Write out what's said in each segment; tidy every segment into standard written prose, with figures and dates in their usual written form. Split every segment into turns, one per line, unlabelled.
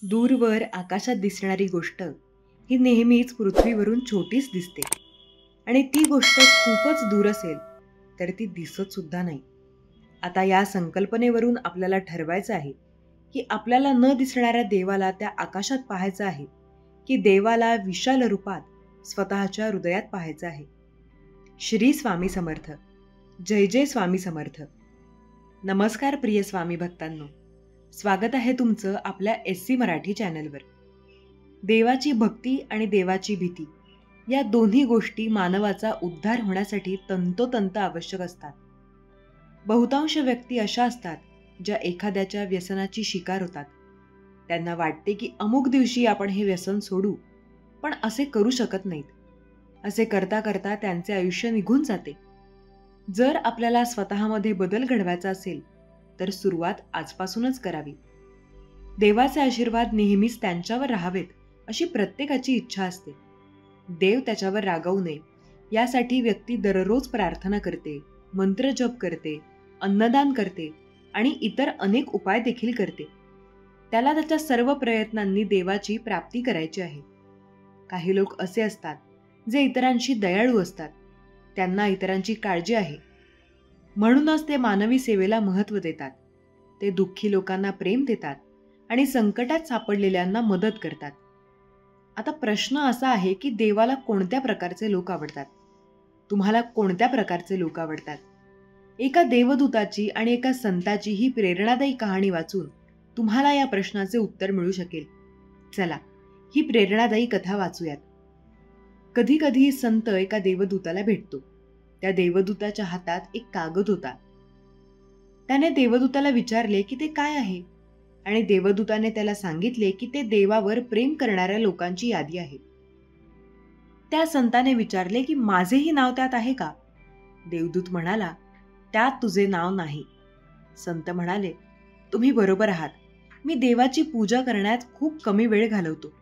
दूरवर आकाशात दिसणारी गोष्ट ही नेहमीच पृथ्वीवरून छोटीच दिसते आणि ती गोष्ट खूपच दूर असेल तर ती दिसत सुद्धा नाही. आता या संकल्पनेवरून आपल्याला ठरवायचं आहे की आपल्याला न दिसणाऱ्या देवाला त्या आकाशात पाहायचं आहे की देवाला विशाल रूपात स्वतःच्या हृदयात पाहायचं आहे. श्री स्वामी समर्थ. जय जय स्वामी समर्थ. नमस्कार प्रिय स्वामी भक्तांनो, स्वागत आहे तुमचं आपल्या SC मराठी चॅनलवर. देवाची भक्ती आणि देवाची भीती या दोन्ही गोष्टी मानवाचा उद्धार होण्यासाठी तंतोतंत आवश्यक असतात. बहुतांश व्यक्ती अशा असतात ज्या एखाद्याच्या व्यसनाची शिकार होतात. त्यांना वाटते की अमुक दिवशी आपण हे व्यसन सोडू, पण असे करू शकत नाहीत. असे करता करता त्यांचे आयुष्य निघून जाते. जर आपल्याला स्वतःमध्ये बदल घडवायचा असेल तर सुरुवात आजपासूनच करावी. देवाचे आशीर्वाद नेहमीच त्यांच्यावर राहावेत अशी प्रत्येकाची इच्छा असते. देव त्याच्यावर रागावू नये यासाठी व्यक्ती दररोज प्रार्थना करते, मंत्रजप करते, अन्नदान करते आणि इतर अनेक उपाय देखील करते. त्याला त्याच्या सर्व प्रयत्नांनी देवाची प्राप्ती करायची आहे. काही लोक असे असतात जे इतरांशी दयाळू असतात. त्यांना इतरांची काळजी आहे, म्हणूनच ते मानवी सेवेला महत्त्व देतात. ते दुःखी लोकांना प्रेम देतात आणि संकटात सापडलेल्यांना मदत करतात. आता प्रश्न असा आहे की देवाला कोणत्या प्रकारचे लोक आवडतात? तुम्हाला कोणत्या प्रकारचे लोक आवडतात? एका देवदूताची आणि एका संताची ही प्रेरणादायी कहाणी वाचून तुम्हाला या प्रश्नाचे उत्तर मिळू शकेल. चला, ही प्रेरणादायी कथा वाचूयात. कधी कधी संत एका देवदूताला भेटतो. त्या देवदूताच्या हातात एक कागद होता. त्याने देवदूताला विचारले की ते काय आहे, आणि देवदूताने त्याला सांगितले की ते देवावर प्रेम करणाऱ्या लोकांची यादी आहे. त्या संताने विचारले की माझेही नाव त्यात आहे का? देवदूत म्हणाला, त्यात तुझे नाव नाही. संत म्हणाले, तुम्ही बरोबर आहात. मी देवाची पूजा करण्यात खूप कमी वेळ घालवतो.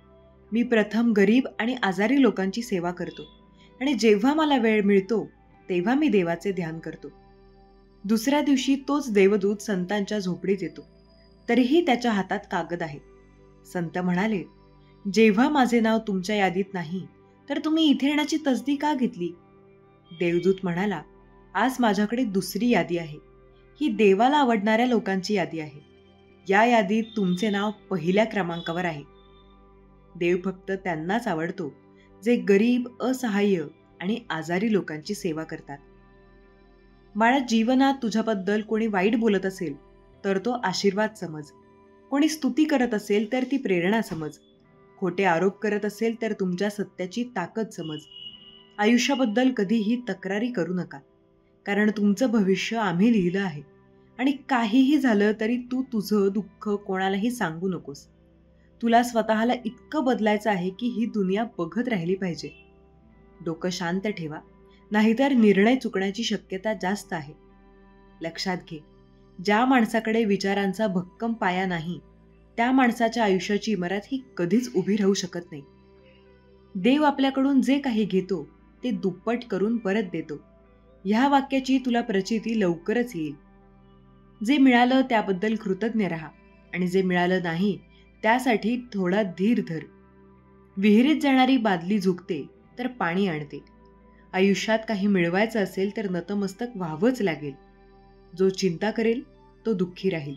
मी प्रथम गरीब आणि आजारी लोकांची सेवा करतो आणि जेव्हा मला वेळ मिळतो तेव्हा मी देवाचे ध्यान करतो. दुसऱ्या दिवशी तोच देवदूत संतांच्या झोपडीत येतो. तरीही त्याच्या हातात कागद आहे. संत म्हणाले, जेव्हा माझे नाव तुमच्या यादीत नाही तर तुम्ही इथे येण्याची तसदी का घेतली? देवदूत म्हणाला, आज माझ्याकडे दुसरी यादी आहे. ही देवाला आवडणाऱ्या लोकांची यादी आहे. या यादीत तुमचे नाव पहिल्या क्रमांकावर आहे. देव फक्त त्यांनाच आवडतो जे गरीब, असहाय्य आणि आजारी लोकांची सेवा करतात. बाळा, जीवनात तुझ्याबद्दल कोणी वाईट बोलत असेल तर तो आशीर्वाद समज. कोणी स्तुती करत असेल तर ती प्रेरणा समज. खोटे आरोप करत असेल तर तुमच्या सत्याची ताकद समज. आयुष्याबद्दल कधीही तक्रारी करू नका, कारण तुमचं भविष्य आम्ही लिहिलं आहे आणि काहीही झालं तरी तू तुझं दुःख कोणालाही सांगू नकोस. तुला स्वतःला इतकं बदलायचं आहे की ही दुनिया बघत राहिली पाहिजे. डोकं शांत ठेवा, नाहीतर निर्णय चुकण्याची शक्यता जास्त आहे. लक्षात घे, ज्या माणसाकडे विचारांचा भक्कम पाया नाही त्या माणसाच्या आयुष्याची इमारत ही कधीच उभी राहू शकत नाही. देव आपल्याकडून जे काही घेतो ते दुप्पट करून परत देतो. ह्या वाक्याची तुला प्रचिती लवकरच येईल. जे मिळालं त्याबद्दल कृतज्ञ राहा आणि जे मिळालं नाही त्यासाठी थोडा धीर धर. विहिरीत जाणारी बादली झुकते तर पाणी आणते. आयुष्यात काही मिळवायचं असेल तर नतमस्तक व्हावंच लागेल. जो चिंता करेल तो दुःखी राहील.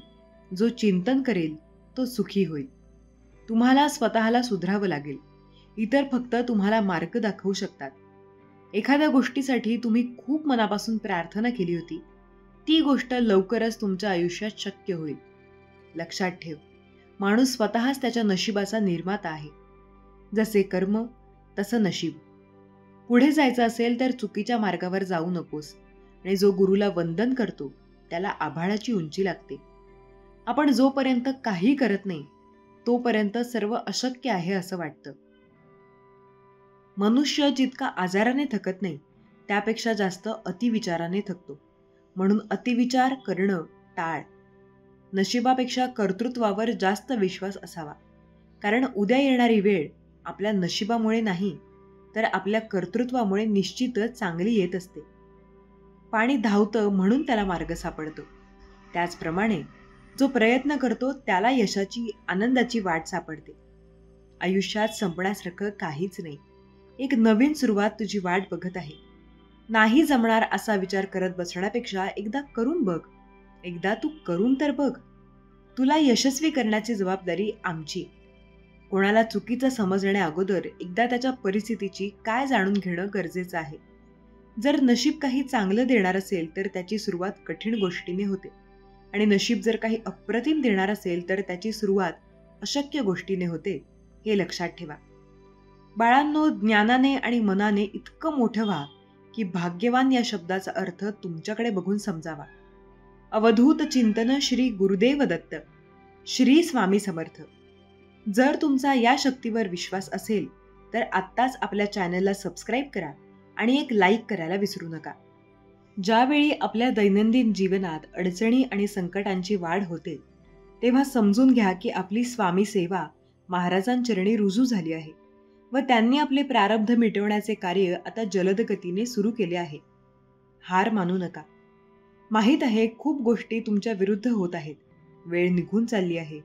जो चिंतन करेल तो सुखी होईल. तुम्हाला स्वतःला सुधारावं लागेल. इतर फक्त तुम्हाला मार्ग दाखवू शकतात. एखाद्या गोष्टीसाठी तुम्ही खूप मनापासून प्रार्थना केली होती, ती गोष्ट लवकरच तुमच्या आयुष्यात शक्य होईल. लक्षात ठेव, माणूस स्वतःच त्याच्या नशिबाचा निर्माता आहे. जसे कर्म तसं नशीब. पुढे जायचं असेल तर चुकीच्या मार्गावर जाऊ नकोस, आणि जो गुरुला वंदन करतो त्याला आभाळाची उंची लागते. आपण जोपर्यंत काही करत नाही तोपर्यंत सर्व अशक्य आहे असं वाटतं. मनुष्य जितका आजाराने थकत नाही त्यापेक्षा जास्त अतिविचाराने थकतो. म्हणून अतिविचार करणं टाळ. नशिबापेक्षा कर्तृत्वावर जास्त विश्वास असावा, कारण उद्या येणारी वेळ आपल्या नशिबामुळे नाही तर आपल्या कर्तृत्वामुळे निश्चितच चांगली येत असते. पाणी धावतं म्हणून त्याला मार्ग सापडतो. त्याचप्रमाणे जो प्रयत्न करतो त्याला यशाची, आनंदाची वाट सापडते. आयुष्यात संपण्यासारखं काहीच नाही. एक नवीन सुरुवात तुझी वाट बघत आहे. नाही जमणार असा विचार करत बसण्यापेक्षा एकदा करून बघ. एकदा तू करून तर बघ. तुला यशस्वी करण्याची जबाबदारी आमची. कोणाला चुकीचं समजण्या अगोदर एकदा त्याच्या परिस्थितीची काय जाणून घेणं गरजेचं आहे. जर नशीब काही चांगलं देणार असेल तर त्याची सुरुवात कठीण गोष्टीने होते, आणि नशीब जर काही अप्रतिम देणार असेल तर त्याची सुरुवात अशक्य गोष्टीने होते, हे लक्षात ठेवा. बाळांनो, ज्ञानाने आणि मनाने इतकं मोठं व्हा की भाग्यवान या शब्दाचा अर्थ तुमच्याकडे बघून समजावा. अवधूत चिंतन श्री गुरुदेव दत्त. श्री स्वामी समर्थ. जर तुमचा या शक्तीवर विश्वास असेल तर आत्ताच आपल्या चॅनलला सबस्क्राईब करा आणि एक लाईक करायला विसरू नका. ज्यावेळी आपल्या दैनंदिन जीवनात अडचणी आणि संकटांची वाढ होते तेव्हा समजून घ्या की आपली स्वामी सेवा महाराजांचरणी रुजू झाली आहे व त्यांनी आपले प्रारब्ध मिटवण्याचे कार्य आता जलद गतीने सुरू केले आहे. हार मानू नका. माहीत आहे खूप गोष्टी तुमच्या विरुद्ध होत आहेत. वेळ निघून चालली आहे.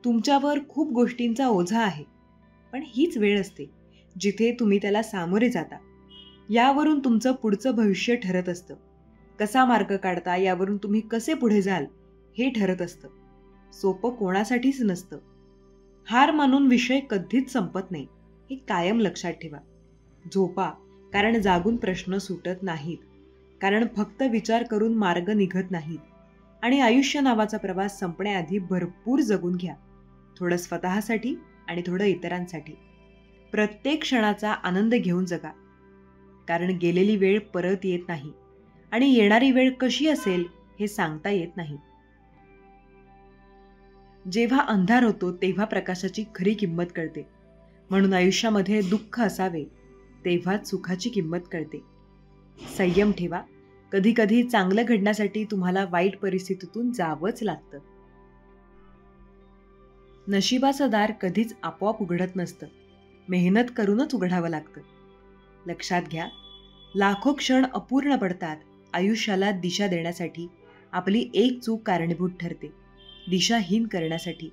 तुमच्यावर खूप गोष्टींचा ओझा आहे. पण हीच वेळ असते जिथे तुम्ही त्याला सामोरे जाता. यावरून तुमचं पुढचं भविष्य ठरत असतं. कसा मार्ग काढता यावरून तुम्ही कसे पुढे जाल हे ठरत असतं. सोपं कोणासाठीच नसतं. हार मानून विषय कधीच संपत नाही, हे कायम लक्षात ठेवा. झोपा, कारण जागून प्रश्न सुटत नाहीत. कारण फक्त विचार करून मार्ग निघत नाहीत. आणि आयुष्य नावाचा प्रवास संपण्याआधी भरपूर जगून घ्या. थोडं स्वतःसाठी आणि थोडं इतरांसाठी. प्रत्येक क्षणाचा आनंद घेऊन जगा. कारण गेलेली वेळ परत येत नाही आणि येणारी वेळ कशी असेल हे सांगता येत नाही. जेव्हा अंधार होतो तेव्हा प्रकाशाची खरी किंमत कळते. म्हणून आयुष्यामध्ये दुःख असावे तेव्हाच सुखाची किंमत कळते. संयम ठेवा. कधी कधी चांगलं घडण्यासाठी तुम्हाला वाईट परिस्थितीतून जावंच लागतं. नशिबाचं दार कधीच आपोआप उघडत नसतं. मेहनत करूनच उघडावं लागतं. लक्षात घ्या, लाखो क्षण अपूर्ण पडतात. आयुष्याला दिशा देण्यासाठी आपली एक चूक कारणीभूत ठरते. दिशाहीन करण्यासाठी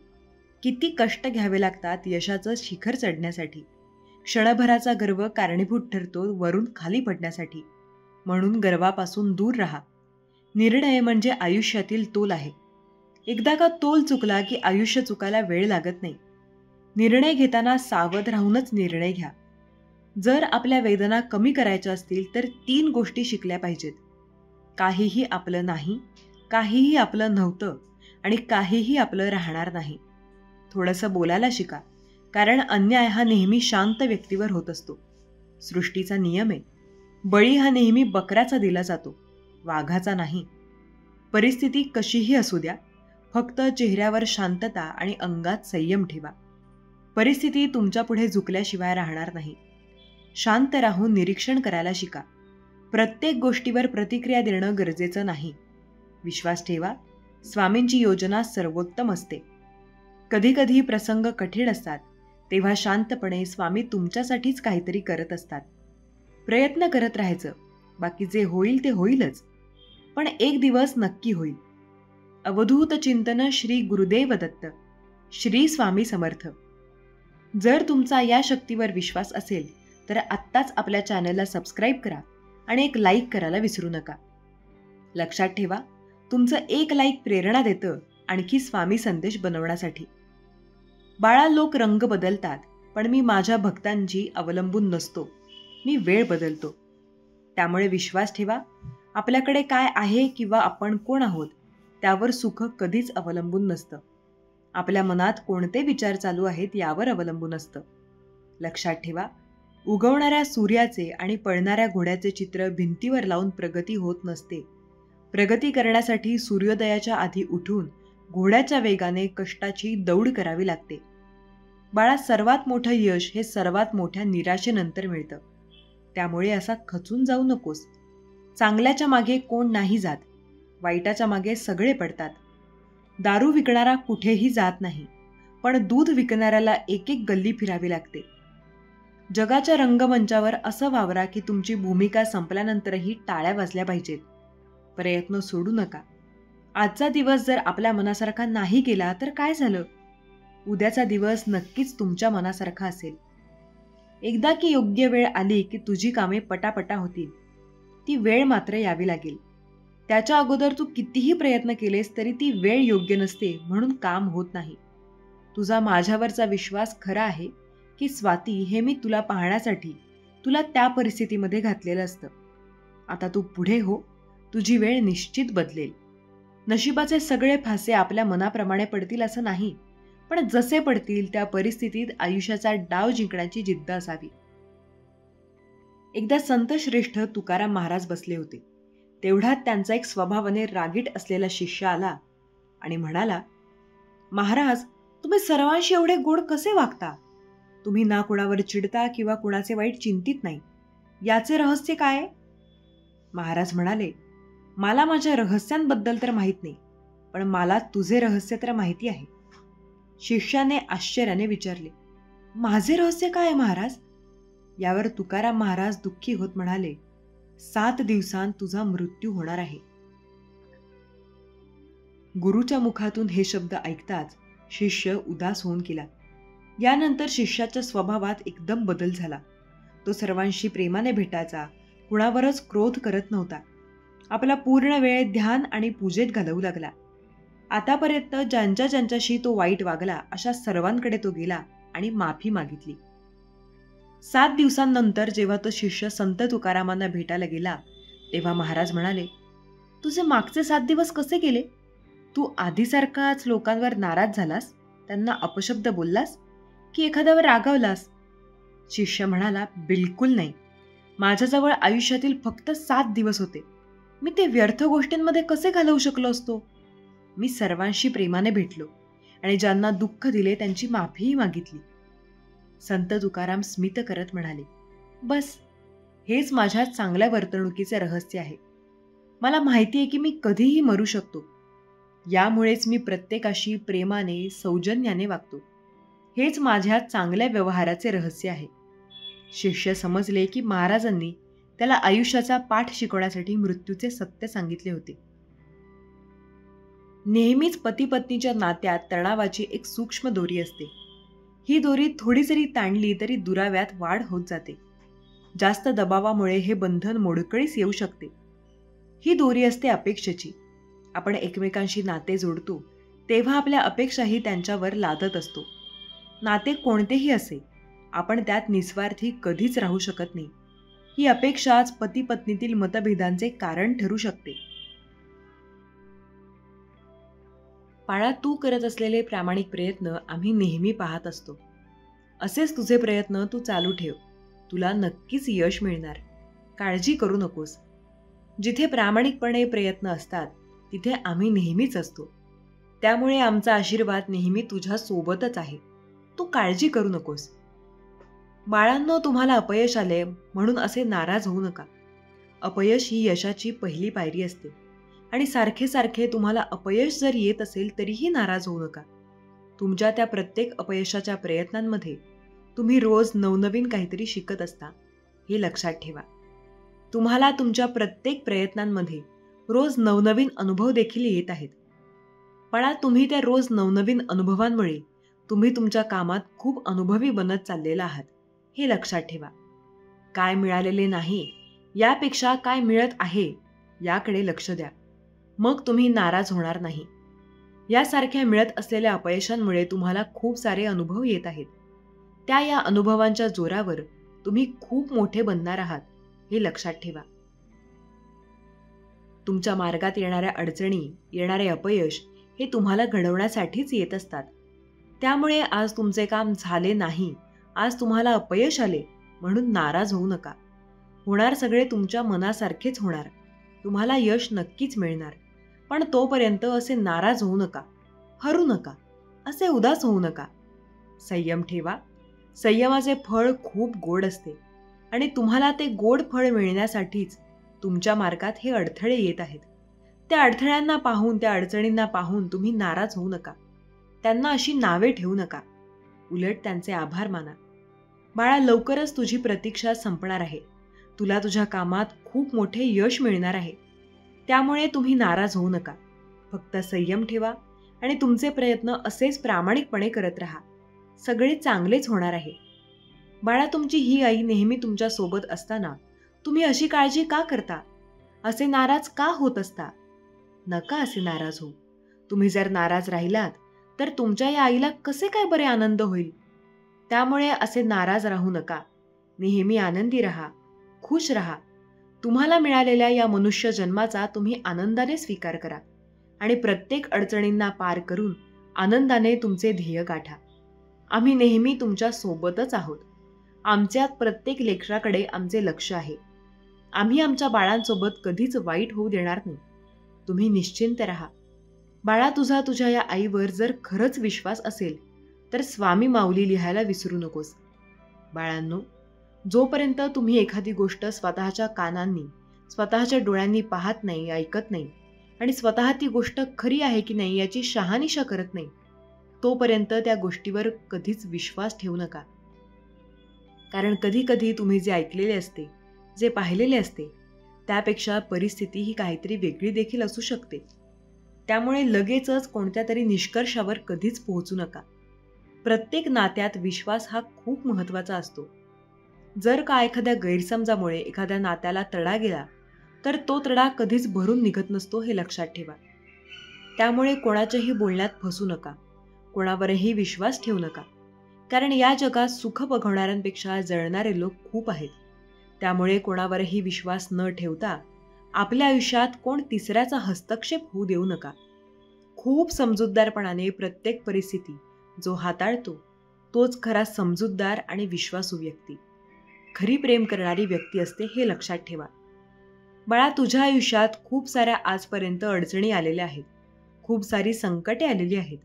किती कष्ट घ्यावे लागतात यशाचं शिखर चढण्यासाठी. क्षणभराचा गर्व कारणीभूत ठरतो वरून खाली पडण्यासाठी. म्हणून गर्वापासून दूर राहा. निर्णय म्हणजे आयुष्यातील तोल आहे. एकदा का तोल चुकला की आयुष्य चुकायला वेळ लागत नाही. निर्णय घेताना सावध राहूनच निर्णय घ्या. जर आपल्या वेदना कमी करायच्या असतील तर 3 गोष्टी शिकल्या पाहिजेत. काहीही आपलं नाही, काहीही आपलं नव्हतं आणि काहीही आपलं राहणार नाही. थोडंसं बोलायला शिका, कारण अन्याय हा नेहमी शांत व्यक्तीवर होत असतो. सृष्टीचा नियम आहे. बळी हा नेहमी बकऱ्याचा दिला जातो, वाघाचा नाही. परिस्थिती कशीही असू द्या, फक्त चेहऱ्यावर शांतता आणि अंगात संयम ठेवा. परिस्थिती तुमच्या पुढे झुकल्याशिवाय राहणार नाही. शांत राहून निरीक्षण करायला शिका. प्रत्येक गोष्टीवर प्रतिक्रिया देणं गरजेचं नाही. विश्वास ठेवा, स्वामींची योजना सर्वोत्तम असते. कधीकधी प्रसंग कठीण असतात तेव्हा शांतपणे स्वामी तुमच्यासाठीच काहीतरी करत असतात. प्रयत्न करत राहायचं. बाकी जे होईल ते होईलच, पण एक दिवस नक्की होईल. अवधूत चिंतन श्री गुरुदेव दत्त. श्री स्वामी समर्थ. जर तुमचा या शक्तीवर विश्वास असेल तर आत्ताच आपल्या चॅनलला सबस्क्राईब करा आणि एक लाईक करायला विसरू नका. लक्षात ठेवा, तुमचं एक लाईक प्रेरणा देतं आणखी स्वामी संदेश बनवण्यासाठी. बाळा, लोक रंग बदलतात, पण मी माझ्या भक्तांची अवलंबून नसतो. मी वेळ बदलतो. त्यामुळे विश्वास ठेवा, आपल्याकडे काय आहे किंवा आपण कोण आहोत त्यावर सुख कधीच अवलंबून नसतं. आपल्या मनात कोणते विचार चालू आहेत यावर अवलंबून असतं. लक्षात ठेवा, उगवणाऱ्या सूर्याचे आणि पळणाऱ्या घोड्याचे चित्र भिंतीवर लावून प्रगती होत नसते. प्रगती करण्यासाठी सूर्योदयाच्या आधी उठून घोड्याच्या वेगाने कष्टाची दौड करावी लागते. बाळा, सर्वात मोठं यश हे सर्वात मोठ्या निराशेनंतर मिळतं. त्यामुळे असा खचून जाऊ नकोस. चांगल्याच्या मागे कोण नाही जात, वाईटाच्या मागे सगळे पडतात. दारू विकणारा कुठेही जात नाही, पण दूध विकणाऱ्याला एक एक गल्ली फिरावी लागते. जगाच्या रंगमंचावर असं वावरा की तुमची भूमिका संपल्यानंतरही टाळ्या वाजल्या पाहिजेत. प्रयत्न सोडू नका. आजचा दिवस जर आपल्या मनासारखा नाही गेला तर काय झालं? उद्याचा दिवस नक्कीच तुमच्या मनासारखा असेल. एकदा की योग्य वेळ आली की तुझी कामे पटापटा होतील. ती वेळ मात्र यावी लागेल. त्याच्या अगोदर तू कितीही प्रयत्न केलेस तरी ती वेळ योग्य नसते म्हणून काम होत नाही. तुझा माझ्यावरचा विश्वास खरा आहे की स्वाती, हे मी तुला पाहण्यासाठी तुला त्या परिस्थितीमध्ये घातलेलं असतं. आता तू पुढे हो, तुझी वेळ निश्चित बदलेल. नशिबाचे सगळे फासे आपल्या मनाप्रमाणे पडतील असं नाही, पण जसे पडतील त्या परिस्थितीत आयुष्याचा डाव जिंकण्याची जिद्द असावी. एकदा संत श्रेष्ठ तुकाराम महाराज बसले होते. तेवढ्यात त्यांचा एक स्वभावाने रागीट असलेला शिष्य आला आणि म्हणाला, महाराज, तुम्ही सर्वांशी एवढे गोड कसे वागता? तुम्ही ना कुणावर चिडता किंवा कुणाचे वाईट चिंतित नाही. याचे रहस्य काय आहे? महाराज म्हणाले, मला माझ्या रहस्यांबद्दल तर माहीत नाही, पण मला तुझे रहस्य तर माहिती आहे. शिष्याने आश्चर्याने विचारले, माझे रहस्य काय आहे महाराज? यावर तुकाराम महाराज दुःखी होत म्हणाले, 7 दिवसांत तुझा मृत्यू होणार आहे. गुरुच्या मुखातून हे शब्द ऐकताच शिष्य उदास होऊन गेला. यानंतर शिष्याच्या स्वभावात एकदम बदल झाला. तो सर्वांशी प्रेमाने भेटायचा, कुणावरच क्रोध करत नव्हता. आपला पूर्ण वेळ ध्यान आणि पूजेत घालवू लागला. आतापर्यंत ज्यांच्याशी तो वाईट वागला अशा सर्वांकडे तो गेला आणि माफी मागितली. 7 दिवसांनंतर जेव्हा तो शिष्य संत तुकारामांना भेटायला गेला तेव्हा महाराज म्हणाले, तुझे मागचे 7 दिवस कसे गेले? तू आधीसारखाच लोकांवर नाराज झालास, त्यांना अपशब्द बोललास की एखाद्यावर रागावलास? शिष्य म्हणाला, बिलकुल नाही. माझ्याजवळ आयुष्यातील फक्त 7 दिवस होते. मी ते व्यर्थ गोष्टींमध्ये कसे घालवू शकलो असतो? मी सर्वांशी प्रेमाने भेटलो आणि ज्यांना दुःख दिले त्यांची माफीही मागितली. संत तुकाराम स्मित करत म्हणाले, बस, हेच माझ्या चांगल्या वर्तणुकीचे रहस्य आहे. मला माहिती आहे की मी कधीही मरू शकतो. यामुळेच मी प्रत्येकाशी प्रेमाने, सौजन्याने वागतो. हेच माझ्या चांगल्या व्यवहाराचे रहस्य आहे. शिष्य समजले की महाराजांनी त्याला आयुष्याचा पाठ शिकवण्यासाठी मृत्यूचे सत्य सांगितले होते. नेहमीच पती पत्नीच्या नात्यात तणावाची एक सूक्ष्म दोरी असते. ही दोरी थोडी जरी ताणली तरी दुराव्यात वाढ होत जाते. जास्त दबावामुळे हे बंधन मोडकळीस येऊ शकते. ही दोरी असते अपेक्षेची. आपण एकमेकांशी नाते जोडतो तेव्हा आपल्या अपेक्षाही त्यांच्यावर लादत असतो. नाते कोणतेही असे, आपण त्यात निस्वार्थी कधीच राहू शकत नाही. ही अपेक्षाच पती पत्नीतील मतभेदांचे कारण ठरू शकते. बाळा, तू करत असलेले प्रामाणिक प्रयत्न आम्ही नेहमी पाहत असतो. असेच तुझे प्रयत्न तू चालू ठेव. तुला नक्कीच यश मिळणार. काळजी करू नकोस. जिथे प्रामाणिकपणे प्रयत्न असतात तिथे आम्ही नेहमीच असतो. त्यामुळे आमचा आशीर्वाद नेहमी तुझ्या सोबतच आहे. तू काळजी करू नकोस. बाळांनो, तुम्हाला अपयश आले म्हणून असे नाराज होऊ नका. अपयश ही यशाची पहिली पायरी असते आणि सारखे सारखे तुम्हाला अपयश जर येत असेल तरीही नाराज होऊ नका. तुमच्या त्या प्रत्येक अपयशाच्या प्रयत्नांमध्ये तुम्ही रोज नवनवीन काहीतरी शिकत असता, हे लक्षात ठेवा. तुम्हाला तुमच्या प्रत्येक प्रयत्नांमध्ये रोज नवनवीन अनुभव देखील येत आहेत. पण तुम्ही त्या रोज नवनवीन अनुभवांमुळे तुम्ही तुमच्या कामात खूप अनुभवी बनत चाललेला आहात, हे लक्षात ठेवा. काय मिळालेले नाही यापेक्षा काय मिळत आहे याकडे लक्ष द्या. मग तुम्ही नाराज होणार नाही. यासारख्या मिळत असलेल्या अपयशांमुळे तुम्हाला खूप सारे अनुभव येत आहेत. या अनुभवांच्या जोरावर तुम्ही खूप मोठे बनणार आहात, हे लक्षात ठेवा. तुमच्या मार्गात येणाऱ्या अडचणी, येणारे अपयश हे तुम्हाला घडवण्यासाठीच येत असतात. त्यामुळे आज तुमचे काम झाले नाही, आज तुम्हाला अपयश आले म्हणून नाराज होऊ नका. होणार सगळे तुमच्या मनासारखेच होणार. तुम्हाला यश नक्कीच मिळणार. पण तोपर्यंत असे नाराज होऊ नका, हरू नका, असे उदास होऊ नका. संयम ठेवा. संयमाचे फळ खूप गोड असते आणि तुम्हाला ते गोड फळ मिळण्यासाठीच तुमच्या मार्गात हे अडथळे येत आहेत. त्या अडथळ्यांना पाहून, त्या अडचणींना पाहून तुम्ही नाराज होऊ नका. त्यांना अशी नावे ठेवू नका. उलट त्यांचे आभार माना. बाळा, लवकरच तुझी प्रतीक्षा संपणार आहे. तुला तुझ्या कामात खूप मोठे यश मिळणार आहे. त्यामुळे तुम्ही नाराज होऊ नका. फक्त संयम ठेवा आणि तुमचे प्रयत्न असेच प्रामाणिकपणे करत राहा. सगळे चांगलेच होणार आहे. बाळा, तुमची ही आई नेहमी तुमच्या सोबत असताना तुम्ही अशी काळजी का करता? असे नाराज का होत असता? नका असे नाराज हो. तुम्ही जर नाराज राहिलात तर तुमच्या या आईला कसे काय बरे आनंद होईल? त्यामुळे असे नाराज राहू नका. नेहमी आनंदी राहा, खुश राहा. तुम्हाला मिळालेल्या या मनुष्य जन्माचा तुम्ही आनंदाने स्वीकार करा आणि प्रत्येक अडचणींना पार करून आनंदाने तुमचे ध्येय गाठा. आम्ही नेहमी तुमच्या सोबतच आहोत. आमच्या प्रत्येक लेकराकडे आमचे लक्ष आहे. आम्ही आमच्या बाळांसोबत कधीच वाईट होऊ देणार नाही. तुम्ही निश्चिंत राहा. बाळा, तुझ्या या आईवर जर खरंच विश्वास असेल तर स्वामी माऊली लिहायला विसरू नकोस. बाळांनो, जोपर्यंत तुम्ही एखादी गोष्ट स्वतःच्या कानांनी, स्वतःच्या डोळ्यांनी पाहत नाही, ऐकत नाही आणि स्वतः ती गोष्ट खरी आहे की नाही याची शहानिशा करत नाही, तोपर्यंत त्या गोष्टीवर कधीच विश्वास ठेवू नका. कारण कधी कधी तुम्ही जे ऐकलेले असते, जे पाहिलेले असते, त्यापेक्षा परिस्थिती ही काहीतरी वेगळी देखील असू शकते. त्यामुळे लगेचच कोणत्या तरी निष्कर्षावर कधीच पोहोचू नका. प्रत्येक नात्यात विश्वास हा खूप महत्त्वाचा असतो. जर का एखाद्या गैरसमजामुळे एखाद्या नात्याला तडा गेला तर तो तडा कधीच भरून निघत नसतो, हे लक्षात ठेवा. त्यामुळे कोणाच्याही बोलण्यात फसू नका, कोणावरही विश्वास ठेवू नका. कारण या जगात सुख बघवणाऱ्यांपेक्षा जळणारे लोक खूप आहेत. त्यामुळे कोणावरही विश्वास न ठेवता आपल्या आयुष्यात कोण तिसऱ्याचा हस्तक्षेप होऊ देऊ नका. खूप समजूतदारपणाने प्रत्येक परिस्थिती जो हाताळतो तोच खरा समजूतदार आणि विश्वासू व्यक्ती, खरी प्रेम करणारी व्यक्ती असते, हे लक्षात ठेवा. बाळा, तुझ्या आयुष्यात खूप साऱ्या आजपर्यंत अडचणी आलेल्या आहेत, खूप सारी संकटे आलेली आहेत.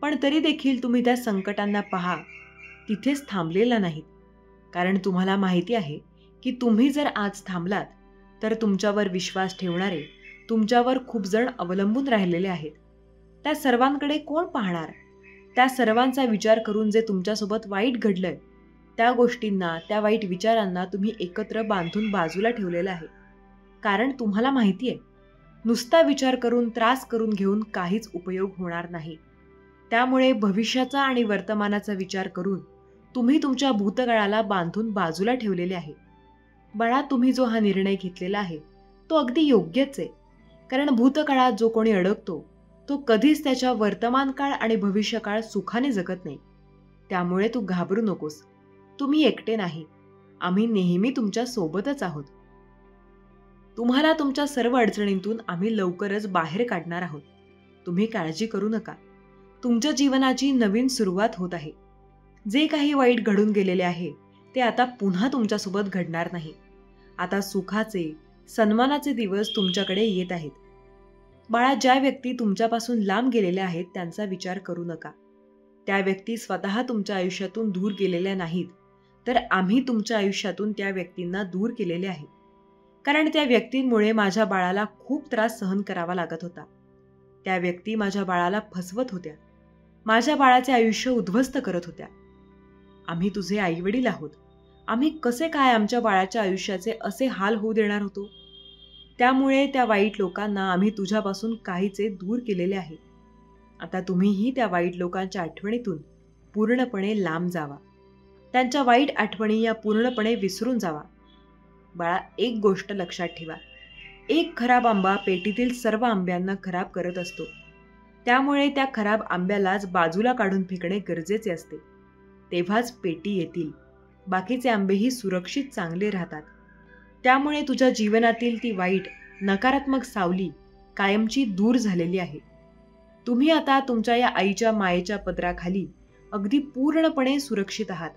पण तरी देखील तुम्ही त्या संकटांना पहा, तिथेच थांबलेला नाहीत. कारण तुम्हाला माहिती आहे की तुम्ही जर आज थांबलात तर तुमच्यावर विश्वास ठेवणारे, तुमच्यावर खूप जण अवलंबून राहिलेले आहेत. त्या सर्वांकडे कोण पाहणार? त्या सर्वांचा विचार करून जे तुमच्यासोबत वाईट घडलंय, त्या गोष्टींना, त्या वाईट विचारांना तुम्ही एकत्र बांधून बाजूला ठेवलेलं आहे. कारण तुम्हाला माहिती आहे, नुसता विचार करून, त्रास करून घेऊन काहीच उपयोग होणार नाही. त्यामुळे भविष्याचा आणि वर्तमानाचा विचार करून तुम्ही तुमच्या भूतकाळाला बांधून बाजूला ठेवलेले आहे. बाळा, तुम्ही जो हा निर्णय घेतलेला आहे तो अगदी योग्यच आहे. कारण भूतकाळात जो कोणी अडकतो तो कधीच त्याच्या वर्तमानकाळ आणि भविष्यकाळ सुखाने जगत नाही. त्यामुळे तू घाबरू नकोस. तुम्ही एकटे नाही. आम्ही नेहमी तुमच्या सोबतच आहोत. तुम्हाला तुमच्या सर्व अडचणींतून आम्ही लवकरच बाहेर काढणार आहोत. तुम्ही काळजी करू नका. तुमच्या जीवनाची नवीन सुरुवात होत आहे. जे काही वाईट घडून गेलेले आहे ते आता पुन्हा तुमच्यासोबत घडणार नाही. आता सुखाचे, सन्मानाचे दिवस तुमच्याकडे येत आहेत. बाळा, ज्या व्यक्ती तुमच्यापासून लांब गेलेल्या आहेत त्यांचा विचार करू नका. त्या व्यक्ती स्वतः तुमच्या आयुष्यातून दूर गेलेल्या नाहीत, तर आम्ही तुमच्या आयुष्यातून त्या व्यक्तींना दूर केलेले आहे. कारण त्या व्यक्तींमुळे माझ्या बाळाला खूप त्रास सहन करावा लागत होता. त्या व्यक्ती माझ्या बाळाला फसवत होत्या, माझ्या बाळाचे आयुष्य उद्ध्वस्त करत होत्या. आम्ही तुझे आईवडील आहोत. आम्ही कसे काय आमच्या बाळाच्या आयुष्याचे असे हाल होऊ देणार होतो? त्यामुळे त्या वाईट लोकांना आम्ही तुझ्यापासून काहीचे दूर केलेले आहे. आता तुम्हीही त्या वाईट लोकांच्या आठवणीतून पूर्णपणे लांब जावा. त्यांच्या वाईट आठवणी या पूर्णपणे विसरून जावा. बाळा, एक गोष्ट लक्षात ठेवा, एक खराब आंबा पेटीतील सर्व आंब्यांना खराब करत असतो. त्यामुळे त्या खराब आंब्यालाच बाजूला काढून फेकणे गरजेचे असते. तेव्हाच पेटी येतील. बाकीचे आंबेही सुरक्षित चांगले राहतात. त्यामुळे तुझ्या जीवनातील ती वाईट, नकारात्मक सावली कायमची दूर झालेली आहे. तुम्ही आता तुमच्या या आईच्या मायेच्या पदराखाली अगदी पूर्णपणे सुरक्षित आहात.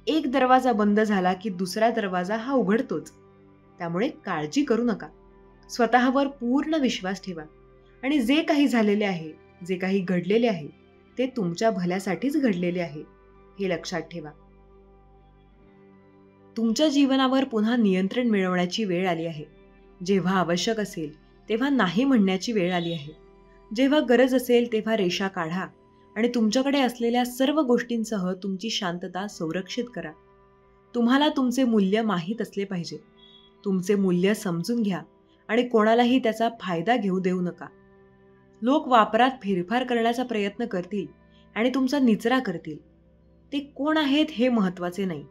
एक दरवाजा बंद झाला की दुसरा दरवाजा हा उघडतोच. त्यामुळे काळजी करू नका. स्वतःवर पूर्ण विश्वास ठेवा आणि जे काही झालेले आहे, जे काही घडलेले आहे ते तुमच्या भल्यासाठीच घडलेले आहे, हे लक्षात ठेवा. तुमच्या जीवनावर पुन्हा नियंत्रण मिळवण्याची वेळ आली आहे. जेव्हा आवश्यक असेल तेव्हा नाही म्हणण्याची वेळ आली आहे. जेव्हा गरज असेल तेव्हा रेषा काढा आणि तुमच्याकडे असलेल्या सर्व गोष्टींसह तुमची शांतता संरक्षित करा. तुम्हाला तुमचे मूल्य माहीत असले पाहिजे. तुमचे मूल्य समजून घ्या आणि कोणालाही त्याचा फायदा घेऊ देऊ नका. लोक वापरात फेरफार करण्याचा प्रयत्न करतील आणि तुमचा निचरा करतील. ते कोण आहेत हे महत्त्वाचे नाही.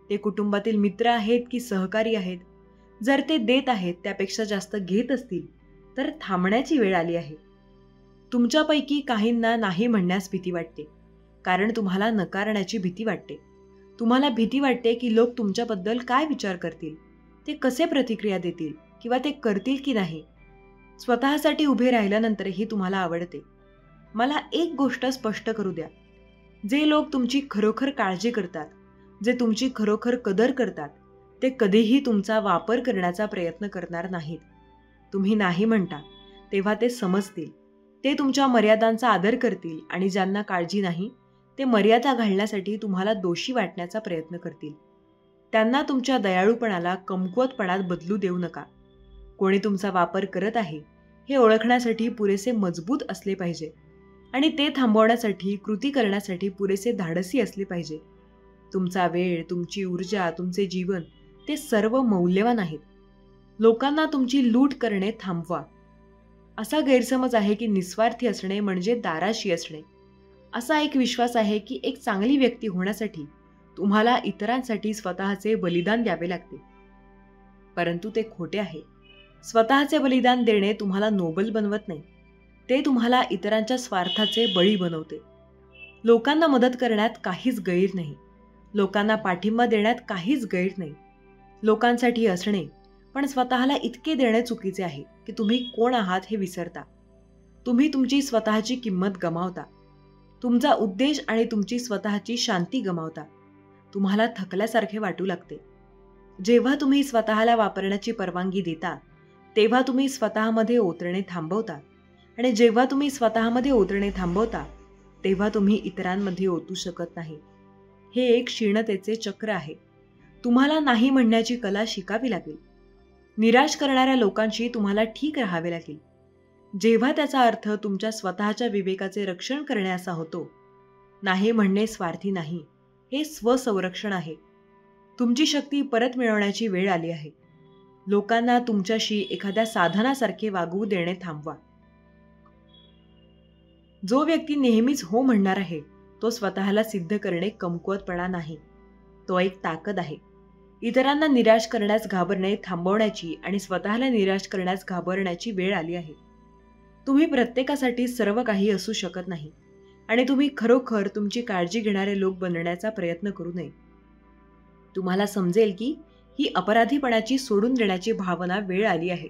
ते कुटुंबातील मित्र आहेत की सहकारी आहेत. जर ते देत आहेत त्यापेक्षा जास्त घेत असतील तर थांबण्याची वेळ आली आहे. तुमच्यापैकी काहींना नाही म्हणण्यास भीती वाटते, कारण तुम्हाला नकारण्याची भीती वाटते. तुम्हाला भीती वाटते की लोक तुमच्याबद्दल काय विचार करतील, ते कसे प्रतिक्रिया देतील किंवा ते करतील की नाही. स्वतःसाठी उभे राहिल्यानंतरही तुम्हाला आवडते. मला एक गोष्ट स्पष्ट करू द्या. जे लोक तुमची खरोखर काळजी करतात, जे तुमची खरोखर कदर करतात, ते कधीही तुमचा वापर करण्याचा प्रयत्न करणार नाहीत. तुम्ही नाही म्हणता तेव्हा ते समजतील. ते तुमच्या मर्यादांचा आदर करतील आणि ज्यांना काळजी नाही ते मर्यादा घालण्यासाठी तुम्हाला दोषी वाटण्याचा प्रयत्न करतील. त्यांना तुमच्या दयाळूपणाला कमकुवतपणात बदलू देऊ नका. कोणी तुमचा वापर करत आहे हे ओळखण्यासाठी पुरेसे मजबूत असले पाहिजे आणि ते थांबवण्यासाठी, कृती करण्यासाठी पुरेसे धाडसी असले पाहिजे. तुमचा वेळ, तुमची ऊर्जा, तुमचे जीवन ते सर्व मौल्यवान आहेत. लोकांना तुमची लूट करणे थांबवा. असा गैरसमज आहे की निस्वार्थी असणे म्हणजे दाराशी असणे. असा एक विश्वास आहे की एक चांगली व्यक्ती होण्यासाठी तुम्हाला इतरांसाठी स्वतःचे बलिदान द्यावे लागते. परंतु ते खोटे आहे. स्वतःचे बलिदान देणे तुम्हाला नोबल बनवत नाही. ते तुम्हाला इतरांच्या स्वार्थाचे बळी बनवते. लोकांना मदत करण्यात काहीच गैर नाही. लोकांना पाठिंबा देण्यात काहीच गैर नाही. लोकांसाठी असणे पण स्वतःला इतके देणे चुकीचे आहे की तुम्ही कोण आहात हे विसरता. तुम्ही तुमची स्वतःची किंमत गमावता. तुमचा उद्देश आणि तुमची स्वतःची शांती गमावता. तुम्हाला थकल्यासारखे वाटू लागते. जेव्हा तुम्ही स्वतःला वापरण्याची परवानगी देता तेव्हा तुम्ही स्वतःमध्ये ओतरणे थांबवता आणि जेव्हा तुम्ही स्वतःमध्ये ओतरणे थांबवता तेव्हा तुम्ही इतरांमध्ये ओतू शकत नाही. हे एक क्षीणतेचे चक्र आहे. तुम्हाला नाही म्हणण्याची कला शिकावी लागेल. निराश करणाऱ्या लोकांशी तुम्हाला ठीक राहावे लागेल. जेव्हा त्याचा अर्थ तुमच्या स्वतःच्या विवेकाचे रक्षण करणे असा होतो. नाही म्हणणे स्वार्थी नाही, हे स्वसंरक्षण आहे. तुमची शक्ती परत मिळवण्याची वेळ आली आहे. लोकांना तुमच्याशी एखाद्या साधनासारखे वागवू देणे थांबवा. जो व्यक्ती नेहमीच हो म्हणणार आहे तो स्वतःला सिद्ध करणे कमकुवतपणा नाही, तो एक ताकद आहे. इतरांना निराश करण्यास घाबरणे थांबवण्याची आणि स्वतःला निराश करण्यास घाबरण्याची वेळ आली आहे. तुम्ही प्रत्येकासाठी सर्व काही असू शकत नाही आणि तुम्ही खरोखर तुमची काळजी घेणारे लोक बनण्याचा प्रयत्न करू नये. तुम्हाला समजेल की ही अपराधीपणाची सोडून देण्याची भावना वेळ आली आहे,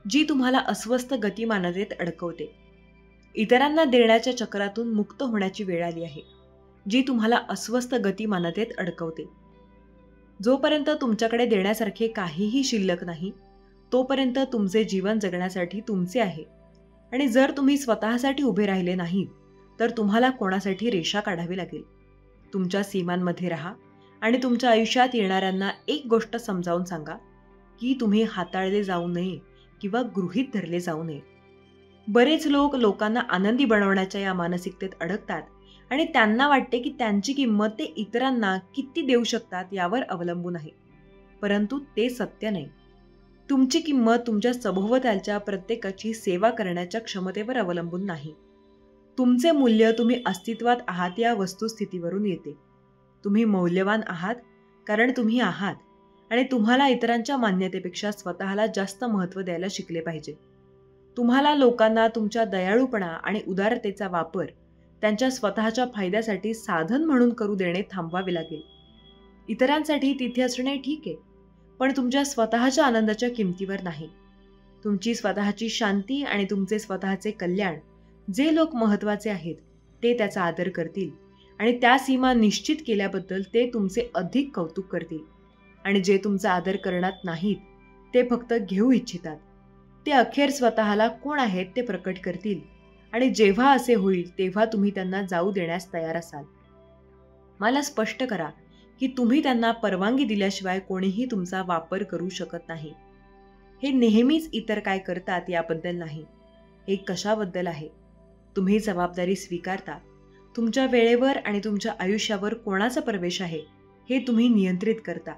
जी तुम्हाला अस्वस्थ गतिमानतेत अडकवते. इतरांना देण्याच्या चक्रातून मुक्त होण्याची वेळ आली आहे, जी तुम्हाला अस्वस्थ गतिमानतेत अडकवते. जोपर्यंत तुमच्याकडे देण्यासारखे काहीही शिल्लक नाही तोपर्यंत तुमचे जीवन जगण्यासाठी तुमचे आहे. आणि जर तुम्ही स्वतःसाठी उभे राहिले नाहीत तर तुम्हाला कोणासाठी रेषा काढावी लागेल. तुमच्या सीमांमध्ये राहा आणि तुमच्या आयुष्यात येणाऱ्यांना एक गोष्ट समजावून सांगा की तुम्ही हाताळले जाऊ नये किंवा गृहीत धरले जाऊ नये. बरेच लोक लोकांना आनंदी बनवण्याच्या या मानसिकतेत अडकतात आणि त्यांना वाटते की त्यांची किंमत ते इतरांना किती देऊ शकतात यावर अवलंबून आहे. परंतु ते सत्य नाही. तुमची किंमत तुमच्या सभोवतालच्या प्रत्येकाची सेवा करण्याच्या क्षमतेवर अवलंबून नाही. तुमचे मूल्य तुम्ही अस्तित्वात आहात या वस्तुस्थितीवरून येते. तुम्ही मौल्यवान आहात कारण तुम्ही आहात आणि तुम्हाला इतरांच्या मान्यतेपेक्षा स्वतःला जास्त महत्त्व द्यायला शिकले पाहिजे. तुम्हाला लोकांना तुमच्या दयाळूपणा आणि उदारतेचा वापर त्यांच्या स्वतःच्या फायद्यासाठी साधन म्हणून करू देणे थांबवावे लागेल. इतरांसाठी तिथे असणे ठीक आहे, पण तुमच्या स्वतःच्या आनंदाच्या किमतीवर नाही. तुमची स्वतःची शांती आणि तुमचे स्वतःचे कल्याण, जे लोक महत्त्वाचे आहेत ते त्याचा आदर करतील आणि त्या सीमा निश्चित केल्याबद्दल ते तुमचे अधिक कौतुक करतील. आणि जे तुमचा आदर करणार नाहीत ते फक्त घेऊ इच्छितात, ते अखेर स्वतःला कोण आहेत ते प्रकट करतील आणि जेव्हा असे होईल तेव्हा तुम्ही त्यांना जाऊ देण्यास तयार असाल. मला स्पष्ट करा की तुम्ही त्यांना परवानगी दिल्याशिवाय कोणीही तुमचा वापर करू शकत नाही. हे नेहमीच इतर काय करतात याबद्दल नाही, हे कशाबद्दल आहे. तुम्ही जबाबदारी स्वीकारता. तुमच्या वेळेवर आणि तुमच्या आयुष्यावर कोणाचा प्रवेश आहे हे तुम्ही नियंत्रित करता.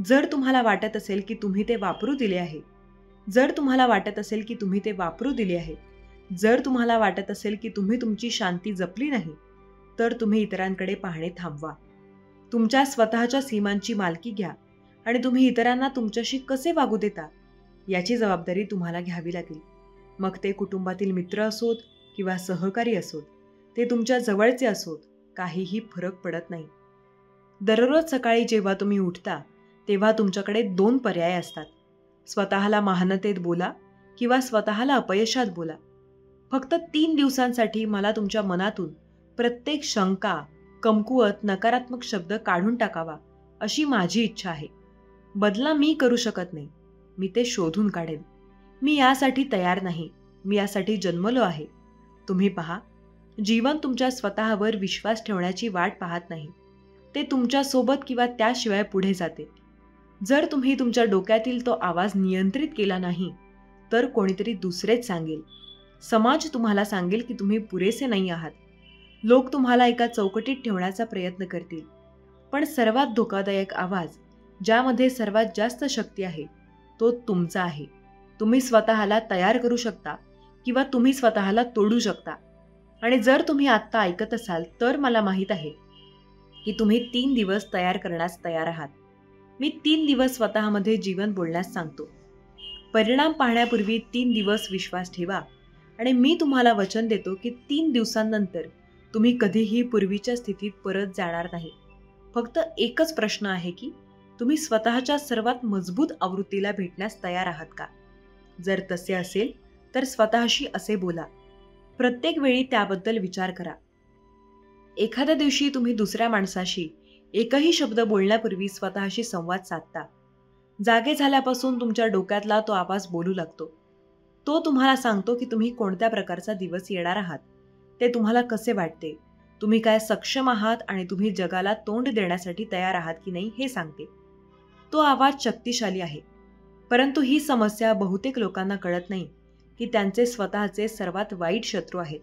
जर तुम्हाला वाटत असेल की तुम्ही ते वापरू दिले आहे, जर तुम्हाला वाटत असेल की तुम्ही तुमची शांती जपली नाही, तर तुम्ही इतरांकडे पाहणे थांबवा. तुमच्या स्वतःच्या सीमांची मालकी घ्या आणि तुम्ही इतरांना तुमच्याशी कसे वागू देता याची जबाबदारी तुम्हाला घ्यावी लागेल. मग ते कुटुंबातील मित्र असोत किंवा सहकारी असोत, ते तुमच्या जवळचे असोत, काहीही फरक पडत नाही. दररोज सकाळी जेव्हा तुम्ही उठता तेव्हा तुमच्याकडे 2 पर्याय असतात. स्वतःला महानतेत बोला किंवा स्वतःला अपयशात बोला. फक्त 3 दिवसांसाठी मला तुमच्या मनातून प्रत्येक शंका, कमकुवत, नकारात्मक शब्द काढून टाकावा अशी माझी इच्छा आहे. बदला मी करू शकत नाही, मी ते शोधून काढेन. मी यासाठी तयार नाही, मी यासाठी जन्मलो आहे. तुम्ही पहा, जीवन तुमच्या स्वतःवर विश्वास ठेवण्याची वाट पाहत नाही. ते तुमच्यासोबत किंवा त्याशिवाय पुढे जाते. जर तुम्ही तुमच्या डोक्यातील तो आवाज नियंत्रित केला नाही, तर कोणीतरी दुसरेच सांगेल. समाज तुम्हाला सांगेल की तुम्ही पुरेसे नाही आहात. लोक तुम्हाला एका चौकटीत ठेवण्याचा प्रयत्न करतील. पण सर्वात धोकादायक आवाज, ज्यामध्ये सर्वात जास्त शक्ती आहे, तो तुमचा आहे. तुम्ही स्वतःला तयार करू शकता किंवा तुम्ही स्वतःला तोडू शकता. आणि जर तुम्ही आत्ता ऐकत असाल तर मला माहीत आहे की तुम्ही 3 दिवस तयार करण्यास तयार आहात. मी 3 दिवस स्वतःमध्ये जीवन बोलण्यास सांगतो. परिणाम पाहण्यापूर्वी 3 दिवस विश्वास ठेवा आणि मी तुम्हाला वचन देतो की 3 दिवसांनंतर तुम्ही कधीही पूर्वीच्या स्थितीत परत जाणार नाही. फक्त एकच प्रश्न आहे की तुम्ही स्वतःच्या सर्वात मजबूत आवृत्तीला भेटण्यास तयार आहात का? जर तसे असेल तर स्वतःशी असे बोला. प्रत्येक वेळी त्याबद्दल विचार करा. एखाद्या दिवशी तुम्ही दुसऱ्या माणसाशी एकही शब्द बोलण्यापूर्वी स्वतःशी संवाद साधता. जागे झाल्यापासून तुमच्या डोक्यातला तो आवाज बोलू लागतो. तो तुम्हाला सांगतो की तुम्ही कोणत्या प्रकारचा दिवस येणार आहात, ते तुम्हाला कसे वाटते, तुम्ही काय सक्षम आहात आणि तुम्ही जगाला तोंड देण्यासाठी तयार आहात की नाही हे सांगते. तो आवाज शक्तिशाली आहे. परंतु ही समस्या बहुतेक लोकांना कळत नाही की त्यांचे स्वतःचे सर्वात वाईट शत्रू आहेत.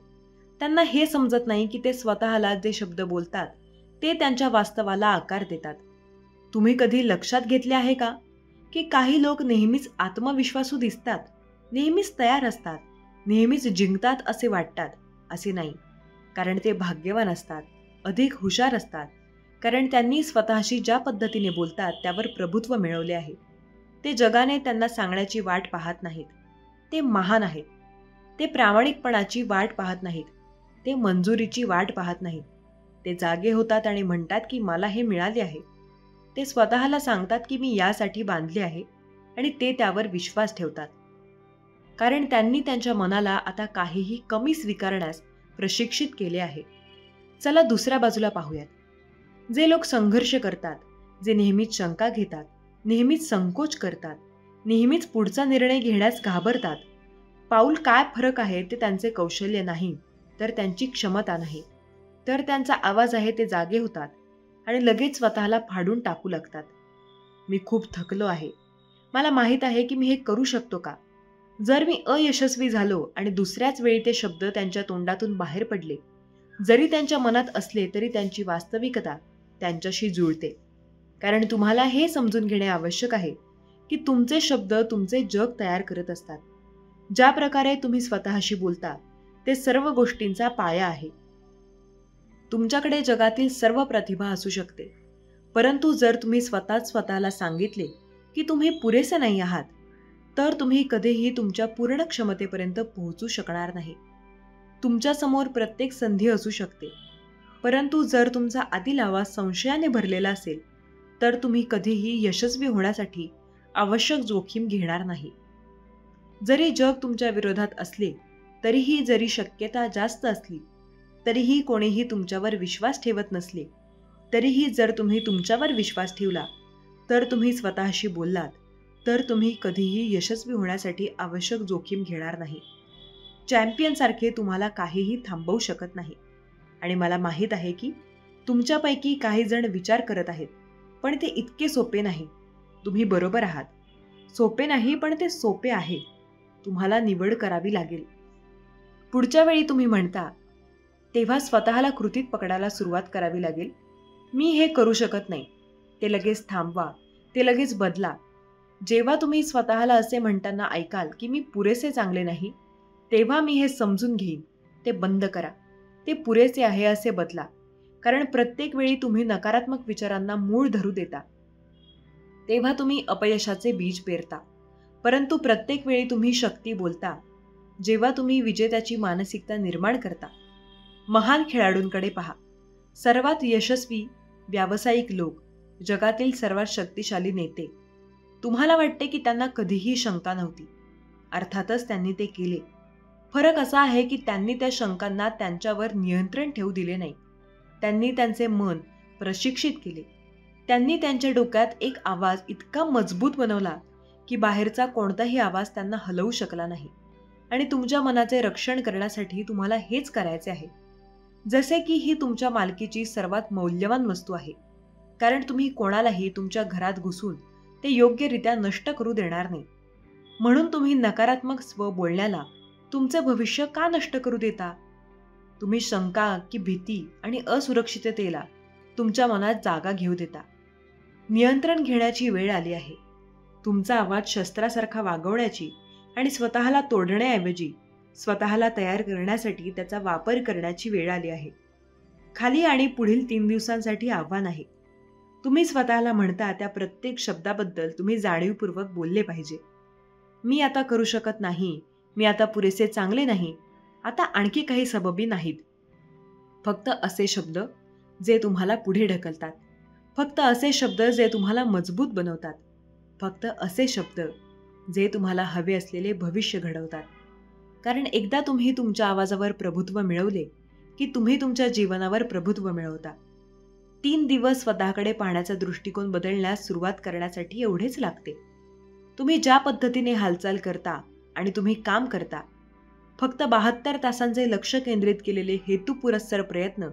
त्यांना हे समजत नाही की ते स्वतःला जे शब्द बोलतात ते त्यांच्या वास्तवाला आकार देतात. तुम्ही कधी लक्षात घेतले आहे का की काही लोक नेहमीच आत्मविश्वासू दिसतात, नेहमीच तयार असतात, नेहमीच जिंकतात असे वाटतात? असे नाही. कारण ते भाग्यवान असतात, अधिक हुशार असतात, कारण त्यांनी स्वतःशी ज्या पद्धतीने बोलतात त्यावर प्रभुत्व मिळवले आहे. ते जगाने त्यांना सांगण्याची वाट पाहत नाहीत. ते महान आहेत. ते प्रामाणिकपणाची वाट पाहत नाहीत. ते मंजुरीची वाट पाहत नाहीत. ते जागे होतात आणि म्हणतात की मला हे मिळाले आहे. ते स्वतःला सांगतात की मी यासाठी बांधले आहे आणि ते त्यावर विश्वास ठेवतात. कारण त्यांनी त्यांच्या मनाला आता काहीही कमी स्वीकारण्यास प्रशिक्षित केले आहे. चला दुसऱ्या बाजूला पाहूयात. जे लोक संघर्ष करतात, जे नेहमीच शंका घेतात, नेहमीच संकोच करतात, नेहमीच पुढचा निर्णय घेण्यास घाबरतात, पाऊल काय फरक आहे ते त्यांचे कौशल्य नाही, तर त्यांची क्षमता नाही, तर त्यांचा आवाज आहे. ते जागे होतात आणि लगेच स्वतःला फाडून टाकू लागतात. मी खूप थकलो आहे. मला माहीत आहे की मी हे करू शकतो का? जर मी अयशस्वी झालो आणि दुसऱ्याच वेळी ते शब्द त्यांच्या तोंडातून बाहेर पडले, जरी त्यांच्या मनात असले तरी त्यांची वास्तविकता त्यांच्याशी जुळते. कारण तुम्हाला हे समजून घेणे आवश्यक आहे की तुमचे शब्द तुमचे जग तयार करत असतात. ज्या प्रकारे तुम्ही स्वतःशी बोलता ते सर्व गोष्टींचा पाया आहे. तुमच्याकडे जगातील सर्व प्रतिभा असू शकते, परंतु जर तुम्ही स्वतःला सांगितले की तुम्ही पुरेसे नाही आहात, तर तुम्ही कधीही तुमच्या पूर्ण क्षमतेपर्यंत पोहोचू शकणार नाही. तुमच्यासमोर प्रत्येक संधी असू शकते, परंतु जर तुमचा आतील आवाज संशयाने भरलेला असेल तर तुम्ही कधीही यशस्वी होण्यासाठी आवश्यक जोखीम घेणार नाही. जरी जग तुमच्या विरोधात असले तरीही, जरी शक्यता जास्त असली तरीही, कोणीही तुमच्यावर विश्वास ठेवत नसले तरीही, जर तुम्ही तुमच्यावर विश्वास ठेवला, तर तुम्ही स्वतःशी बोललात, तर तुम्ही कधीही यशस्वी होण्यासाठी आवश्यक जोखीम घेणार नाही. चॅम्पियनसारखे तुम्हाला काहीही थांबवू शकत नाही. आणि मला माहीत आहे की तुमच्यापैकी काही जण विचार करत आहेत, पण ते इतके सोपे नाही. तुम्ही बरोबर आहात. सोपे नाही, पण ते सोपे आहे. तुम्हाला निवड करावी लागेल. पुढच्या वेळी तुम्ही म्हणता तेव्हा स्वतःला कृतीत पकडायला सुरुवात करावी लागेल. मी हे करू शकत नाही. ते लगेच थांबवा. ते लगेच बदला. जेव्हा तुम्ही स्वतःला असे म्हणताना ऐकाल की मी पुरेसे चांगले नाही, तेव्हा मी हे समजून घेईन. ते बंद करा. ते पुरेसे आहे असे बदला. कारण प्रत्येक वेळी तुम्ही नकारात्मक विचारांना मूळ धरू देता. तेव्हा तुम्ही अपयशाचे बीज पेरता. परंतु प्रत्येक वेळी तुम्ही शक्ती बोलता जेव्हा तुम्ही विजेत्याची मानसिकता निर्माण करता. महान खेळाडूंकडे पहा. सर्वात यशस्वी व्यावसायिक लोक, जगातील सर्वात शक्तिशाली नेते. तुम्हाला वाटते की त्यांना कधीही शंका नव्हती. अर्थातच त्यांनी ते केले. फरक असा आहे की त्यांनी त्या शंकांना त्यांच्यावर नियंत्रण ठेवू दिले नाही. त्यांनी त्यांचे मन प्रशिक्षित केले. त्यांनी त्यांच्या डोक्यात एक आवाज इतका मजबूत बनवला की बाहेरचा कोणताही आवाज त्यांना हलवू शकला नाही. आणि तुमच्या मनाचे रक्षण करण्यासाठी तुम्हाला हेच करायचे आहे. जसे की ही तुमच्या मालकीची सर्वात मौल्यवान वस्तू आहे. कारण तुम्ही कोणालाही तुमच्या घरात घुसून ते योग्यरित्या नष्ट करू देणार नाही. म्हणून तुम्ही नकारात्मक स्व बोलण्याला तुमचे भविष्य का नष्ट करू देता? तुम्ही शंका की भीती आणि असुरक्षिततेला तुमच्या मनात जागा घेऊ देता. नियंत्रण घेण्याची वेळ आली आहे. तुमचा आवाज शस्त्रासारखा वागवण्याची आणि स्वतःला तोडण्याऐवजी स्वतःला तयार करण्यासाठी त्याचा वापर करण्याची वेळ आली आहे. खाली आणि पुढील 3 दिवसांसाठी आव्हान आहे. तुम्ही स्वतःला म्हणता त्या प्रत्येक शब्दाबद्दल तुम्ही जाणीवपूर्वक बोलले पाहिजे. मी आता करू शकत नाही. मी आता पुरेसे चांगले नाही. आता आणखी काही सबबी नाहीत. फक्त असे शब्द जे तुम्हाला पुढे ढकलतात. फक्त असे शब्द जे तुम्हाला मजबूत बनवतात. फक्त असे शब्द जे तुम्हाला हवे असलेले भविष्य घडवतात. कारण एकदा तुम्ही तुमच्या आवाजावर प्रभुत्व मिळवले की तुम्ही तुमच्या जीवनावर प्रभुत्व मिळवता. 3 दिवस स्वतःकडे पाहण्याचा दृष्टिकोन बदलण्यास सुरुवात करण्यासाठी एवढेच लागते. तुम्ही ज्या पद्धतीने हालचाल करता आणि तुम्ही काम करता, फक्त 72 तासांचे लक्ष केंद्रित केलेले हेतुपुरस्सर प्रयत्न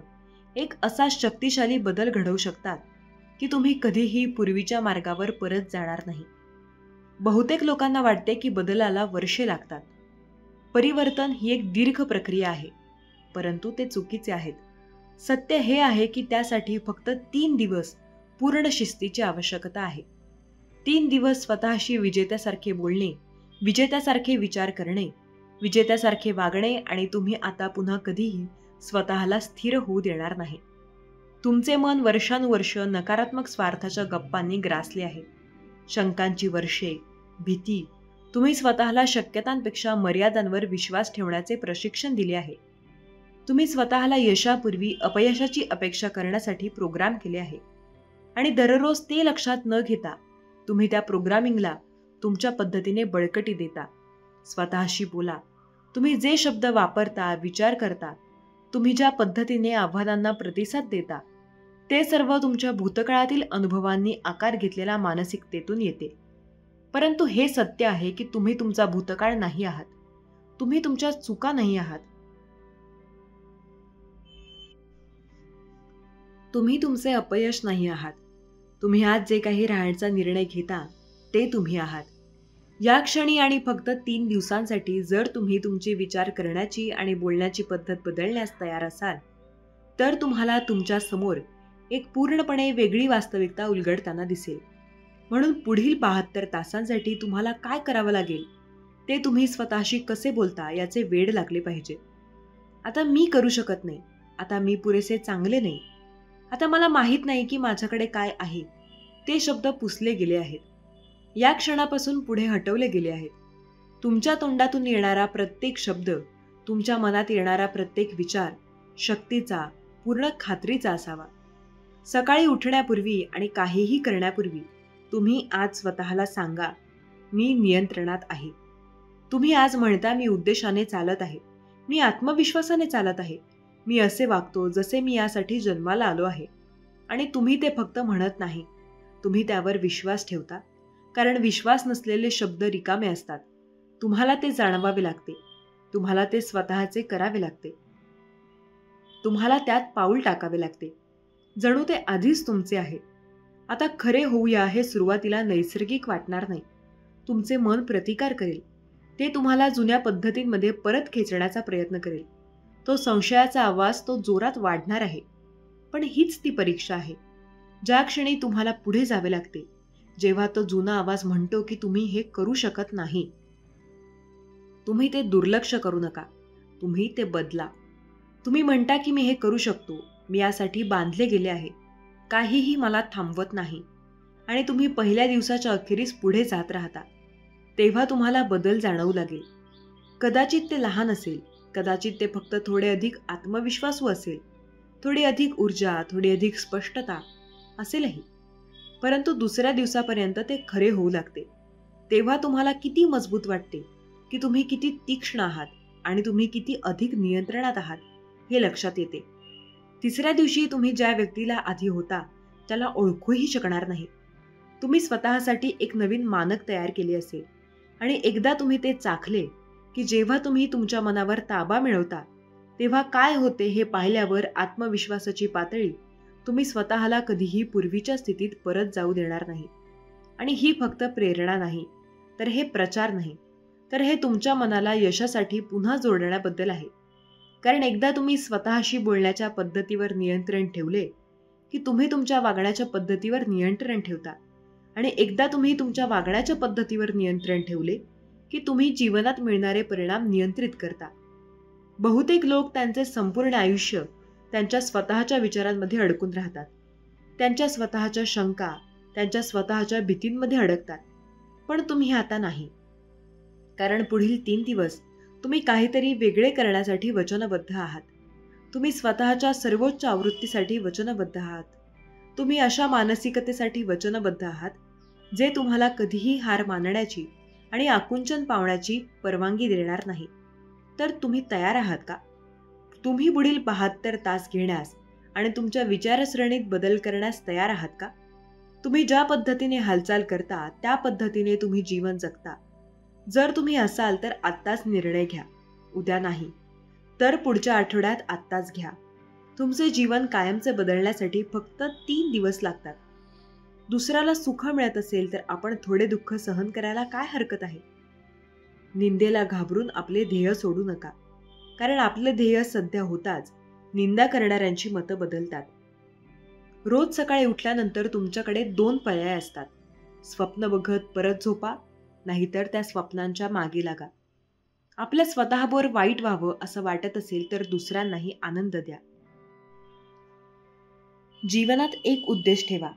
एक असा शक्तिशाली बदल घडवू शकतात की तुम्ही कधीही पूर्वीच्या मार्गावर परत जाणार नाही. बहुतेक लोकांना वाटते की बदलाला वर्षे लागतात. परिवर्तन ही एक दीर्घ प्रक्रिया आहे, परंतु ते चुकीचे आहेत. सत्य हे आहे की त्यासाठी फक्त 3 दिवस पूर्ण शिस्तीची आवश्यकता आहे. 3 दिवस स्वतःशी विजेत्यासारखे बोलणे, विजेत्यासारखे विचार करणे, विजेत्यासारखे वागणे आणि तुम्ही आता पुन्हा कधीही स्वतःला स्थिर होऊ देणार नाही. तुमचे मन वर्षानुवर्ष नकारात्मक स्वार्थाच्या गप्पांनी ग्रासले आहे. शंकांची वर्षे, भीती. तुम्ही स्वतःला शक्यतांपेक्षा मर्यादांवर विश्वास ठेवण्याचे प्रशिक्षण दिले आहे. तुम्ही स्वतःला यशापूर्वी अपयशाची अपेक्षा करण्यासाठी प्रोग्राम केले आहे. आणि दररोज ते लक्षात न घेता तुम्ही त्या प्रोग्रामिंगला तुमच्या पद्धतीने बळकटी देता. स्वतःशी बोला. तुम्ही जे शब्द वापरता, विचार करता, तुम्ही ज्या पद्धतीने आव्हानांना प्रतिसाद देता, ते सर्व तुमच्या भूतकाळातील अनुभवांनी आकार घेतलेल्या मानसिकतेतून येते. परंतु हे सत्य आहे की तुम्ही तुमचा भूतकाळ नाही आहात. तुम्ही तुमच्या चुका नाही आहात. तुम्ही तुमचे अपयश नाही आहात. तुम्ही आज जे काही राहण्याचा निर्णय घेता ते तुम्ही आहात. या क्षणी आणि फक्त 3 दिवसांसाठी जर तुम्ही तुमचे विचार करण्याची आणि बोलण्याची पद्धत बदलण्यास तयार असाल, तर तुम्हाला तुमच्या समोर एक पूर्णपणे वेगळी वास्तविकता उलगडताना दिसेल. म्हणून पुढील 72 तासांसाठी तुम्हाला काय करावं लागेल ते तुम्ही स्वतःशी कसे बोलता याचे वेड लागले पाहिजे. आता मी करू शकत नाही. आता मी पुरेसे चांगले नाही. आता मला माहीत नाही की माझ्याकडे काय आहे. ते शब्द पुसले गेले आहेत. या क्षणापासून पुढे हटवले गेले आहेत. तुमच्या तोंडातून येणारा प्रत्येक शब्द, तुमच्या मनात येणारा प्रत्येक विचार शक्तीचा, पूर्ण खात्रीचा असावा. सकाळी उठण्यापूर्वी आणि काहीही करण्यापूर्वी तुम्ही आज स्वतःला सांगा, मी नियंत्रणात आहे. तुम्ही आज म्हणता, मी उद्देशाने चालत आहे. मी आत्मविश्वासाने चालत आहे. मी असे वागतो जसे मी यासाठी जन्माला आलो आहे. आणि तुम्ही ते फक्त म्हणत नाही, तुम्ही त्यावर विश्वास ठेवता. कारण विश्वास नसलेले शब्द रिकामे असतात. तुम्हाला ते जाणवावे लागते. तुम्हाला ते स्वतःचे करावे लागते. तुम्हाला त्यात पाऊल टाकावे लागते. जणू ते आधीच तुमचे आहे. आता खरे होऊया हे सुरुवातीला नैसर्गिक वाटणार नाही. तुमचे मन प्रतिकार करेल. ते तुम्हाला जुन्या पद्धतींमध्ये परत खेचण्याचा प्रयत्न करेल. तो संशयाचा आवाज तो जोरात वाढणार आहे. पण हीच ती परीक्षा आहे. ज्या क्षणी तुम्हाला पुढे जावे लागते, जेव्हा तो जुना आवाज म्हणतो की तुम्ही हे करू शकत नाही, तुम्ही ते दुर्लक्ष करू नका. तुम्ही ते बदला. तुम्ही म्हणता की मी हे करू शकतो, मी यासाठी बांधले गेले आहे, काहीही मला थांबवत नाही. आणि तुम्ही पहिल्या दिवसाच्या अखेरीस पुढे जात राहता. तेव्हा तुम्हाला बदल जाणवू लागेल. कदाचित ते लहान असेल, कदाचित ते फक्त थोडे अधिक आत्मविश्वासू असेल, थोडी अधिक ऊर्जा, थोडी अधिक स्पष्टता असेलही. परंतु दुसऱ्या दिवसापर्यंत ते खरे होऊ लागते. तेव्हा तुम्हाला किती मजबूत वाटते, की तुम्ही किती तीक्ष्ण आहात आणि तुम्ही किती अधिक नियंत्रणात आहात हे लक्षात येते. तिसऱ्या दिवशी तुम्ही ज्या व्यक्तीला आधी होता त्याला ओळखूही शकणार नाही. तुम्ही स्वतःसाठी एक नवीन मानक तयार केले असेल आणि एकदा तुम्ही ते चाखले की जेव्हा तुम्ही तुमच्या मनावर ताबा मिळवता तेव्हा काय होते हे पाहिल्यावर आत्मविश्वासाची पातळी तुम्ही स्वतःला कधीही पूर्वीच्या स्थितीत परत जाऊ देणार नाही. आणि ही फक्त प्रेरणा नाही, तर हे प्रचार नाही, तर हे तुमच्या मनाला यशासाठी पुन्हा जोडण्याबद्दल आहे. कारण एकदा तुम्ही स्वतःशी बोलण्याच्या पद्धतीवर नियंत्रण ठेवले की तुम्ही तुमच्या वागण्याच्या पद्धतीवर नियंत्रण ठेवता. आणि एकदा तुम्ही तुमच्या वागण्याच्या पद्धतीवर नियंत्रण ठेवले की तुम्ही जीवनात मिळणारे परिणाम नियंत्रित करता. बहुतेक लोक त्यांचे संपूर्ण आयुष्य त्यांच्या स्वतःच्या विचारांमध्ये अडकून राहतात. त्यांच्या स्वतःच्या शंका, त्यांच्या स्वतःच्या भीतींमध्ये अडकतात. पण तुम्ही आता नाही. कारण पुढील 3 दिवस तुम्ही काहीतरी वेगळे करण्यासाठी वचनबद्ध आहात. तुम्ही स्वतःच्या सर्वोच्च आवृत्तीसाठी वचनबद्ध आहात. तुम्ही अशा मानसिकतेसाठी वचनबद्ध आहात जे तुम्हाला कधीही हार मानण्याची आणि आकुंचन पावण्याची परवानगी देणार नाही. तर तुम्ही तयार आहात का? तुम्ही पुढील 72 तास घेण्यास आणि तुमच्या विचारसरणीत बदल करण्यास तयार आहात का? तुम्ही ज्या पद्धतीने हालचाल करता त्या पद्धतीने तुम्ही जीवन जगता. जर तुम्ही असाल तर आत्ताच निर्णय घ्या, उद्या नाही. तर पुढच्या आठवड्यात आत्ताच घ्या. तुमचे जीवन कायमचे बदलण्यासाठी फक्त 3 दिवस लागतात. दुसऱ्याला सुख मिळत असेल तर आपण थोडे दुःख सहन करायला काय हरकत आहे? निंदेला घाबरून आपले ध्येय सोडू नका. कारण आपले ध्येय सध्या होताच निंदा करणाऱ्यांची मतं बदलतात. रोज सकाळी उठल्यानंतर तुमच्याकडे 2 पर्याय असतात. स्वप्न बघत परत झोपा, नाहीतर त्या स्वप्नांच्या मागे लागा. आपल्या स्वतःवर वाईट व्हावं असं वाटत असेल तर दुसऱ्यांनाही आनंद द्या. जीवनात एक उद्देश ठेवा,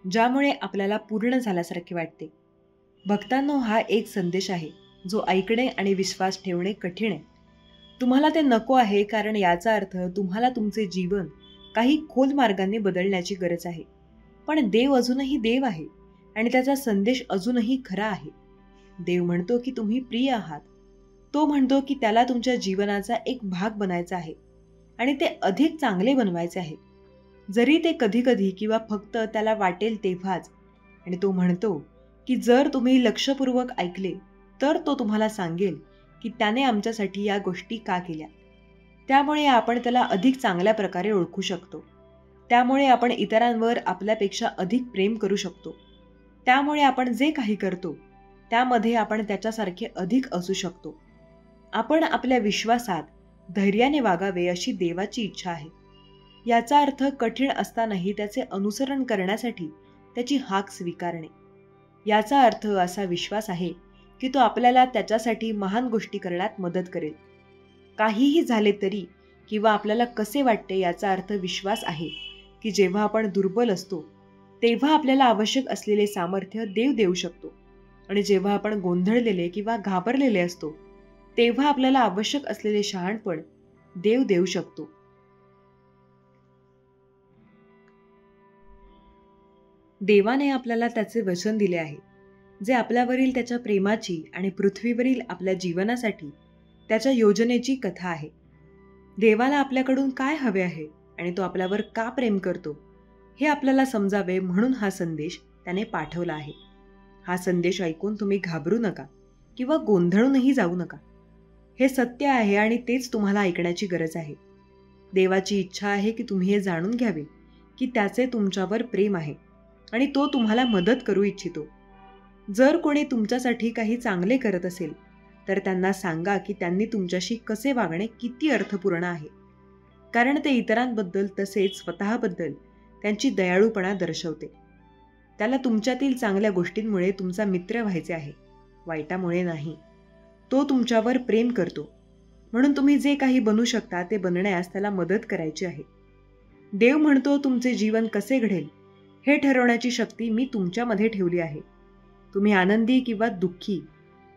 ज्यामुळे आपल्याला पूर्ण झाल्यासारखे वाटते. भक्तांनो, हा एक संदेश आहे जो ऐकणे आणि विश्वास ठेवणे कठीण आहे. तुम्हाला ते नको आहे कारण याचा अर्थ तुम्हाला तुमचे जीवन काही खोल मार्गाने बदलण्याची गरज आहे. पण देव अजूनही देव आहे आणि त्याचा संदेश अजूनही खरा आहे. देव म्हणतो की तुम्ही प्रिय आहात. तो म्हणतो की त्याला तुमच्या जीवनाचा एक भाग बनायचा आहे आणि ते अधिक चांगले बनवायचे आहे, जरी ते कधीकधी किंवा फक्त त्याला वाटेल तेव्हाच. आणि तो म्हणतो की जर तुम्ही लक्षपूर्वक ऐकले तर तो तुम्हाला सांगेल की त्याने आमच्यासाठी या गोष्टी का केल्या. त्यामुळे आपण त्याला अधिक चांगल्या प्रकारे ओळखू शकतो. त्यामुळे आपण इतरांवर आपल्यापेक्षा अधिक प्रेम करू शकतो. त्यामुळे आपण जे काही करतो त्यामध्ये आपण त्याच्यासारखे अधिक असू शकतो. आपण आपल्या विश्वासात धैर्याने वागावे अशी देवाची इच्छा आहे. याचा अर्थ कठीण असतानाही त्याचे अनुसरण करण्यासाठी त्याची हाक स्वीकारणे. याचा अर्थ असा विश्वास आहे की तो आपल्याला त्याच्यासाठी महान गोष्टी करण्यात मदत करेल. काहीही झाले तरी किंवा आपल्याला कसे वाटते याचा अर्थ विश्वास आहे की जेव्हा आपण दुर्बल असतो तेव्हा आपल्याला आवश्यक असलेले सामर्थ्य देव देऊ शकतो. आणि जेव्हा आपण गोंधळलेले किंवा घाबरलेले असतो तेव्हा आपल्याला आवश्यक असलेले शहाणपण देव देऊ शकतो. देवाने आपल्याला त्याचे वचन दिले आहे, जे आपल्यावरील त्याच्या प्रेमाची आणि पृथ्वीवरील आपल्या जीवनासाठी त्याच्या योजनेची कथा आहे. देवाला आपल्याकडून काय हवे आहे आणि तो आपल्यावर का प्रेम करतो हे आपल्याला समजावे म्हणून हा संदेश त्याने पाठवला आहे. हा संदेश ऐकून तुम्ही घाबरू नका किंवा गोंधळूनही जाऊ नका. हे सत्य आहे आणि तेच तुम्हाला ऐकण्याची गरज आहे. देवाची इच्छा आहे की तुम्ही हे जाणून घ्यावे की त्याचे तुमच्यावर प्रेम आहे आणि तो तुम्हाला मदत करू इच्छितो. जर कोणी तुमच्यासाठी काही चांगले करत असेल तर त्यांना सांगा की त्यांनी तुमच्याशी कसे वागणे किती अर्थपूर्ण आहे. कारण ते इतरांबद्दल तसेच स्वतःबद्दल त्यांची दयाळूपणा दर्शवते. त्याला तुमच्यातील चांगल्या गोष्टींमुळे तुमचा मित्र व्हायचे आहे, वाईटामुळे नाही. तो तुमच्यावर प्रेम करतो, म्हणून तुम्ही जे काही बनू शकता ते बनण्यास त्याला मदत करायची आहे. देव म्हणतो तुमचे जीवन कसे घडेल हे ठरवण्याची शक्ती मी तुमच्यामध्ये ठेवली आहे. तुम्ही आनंदी किंवा दुःखी,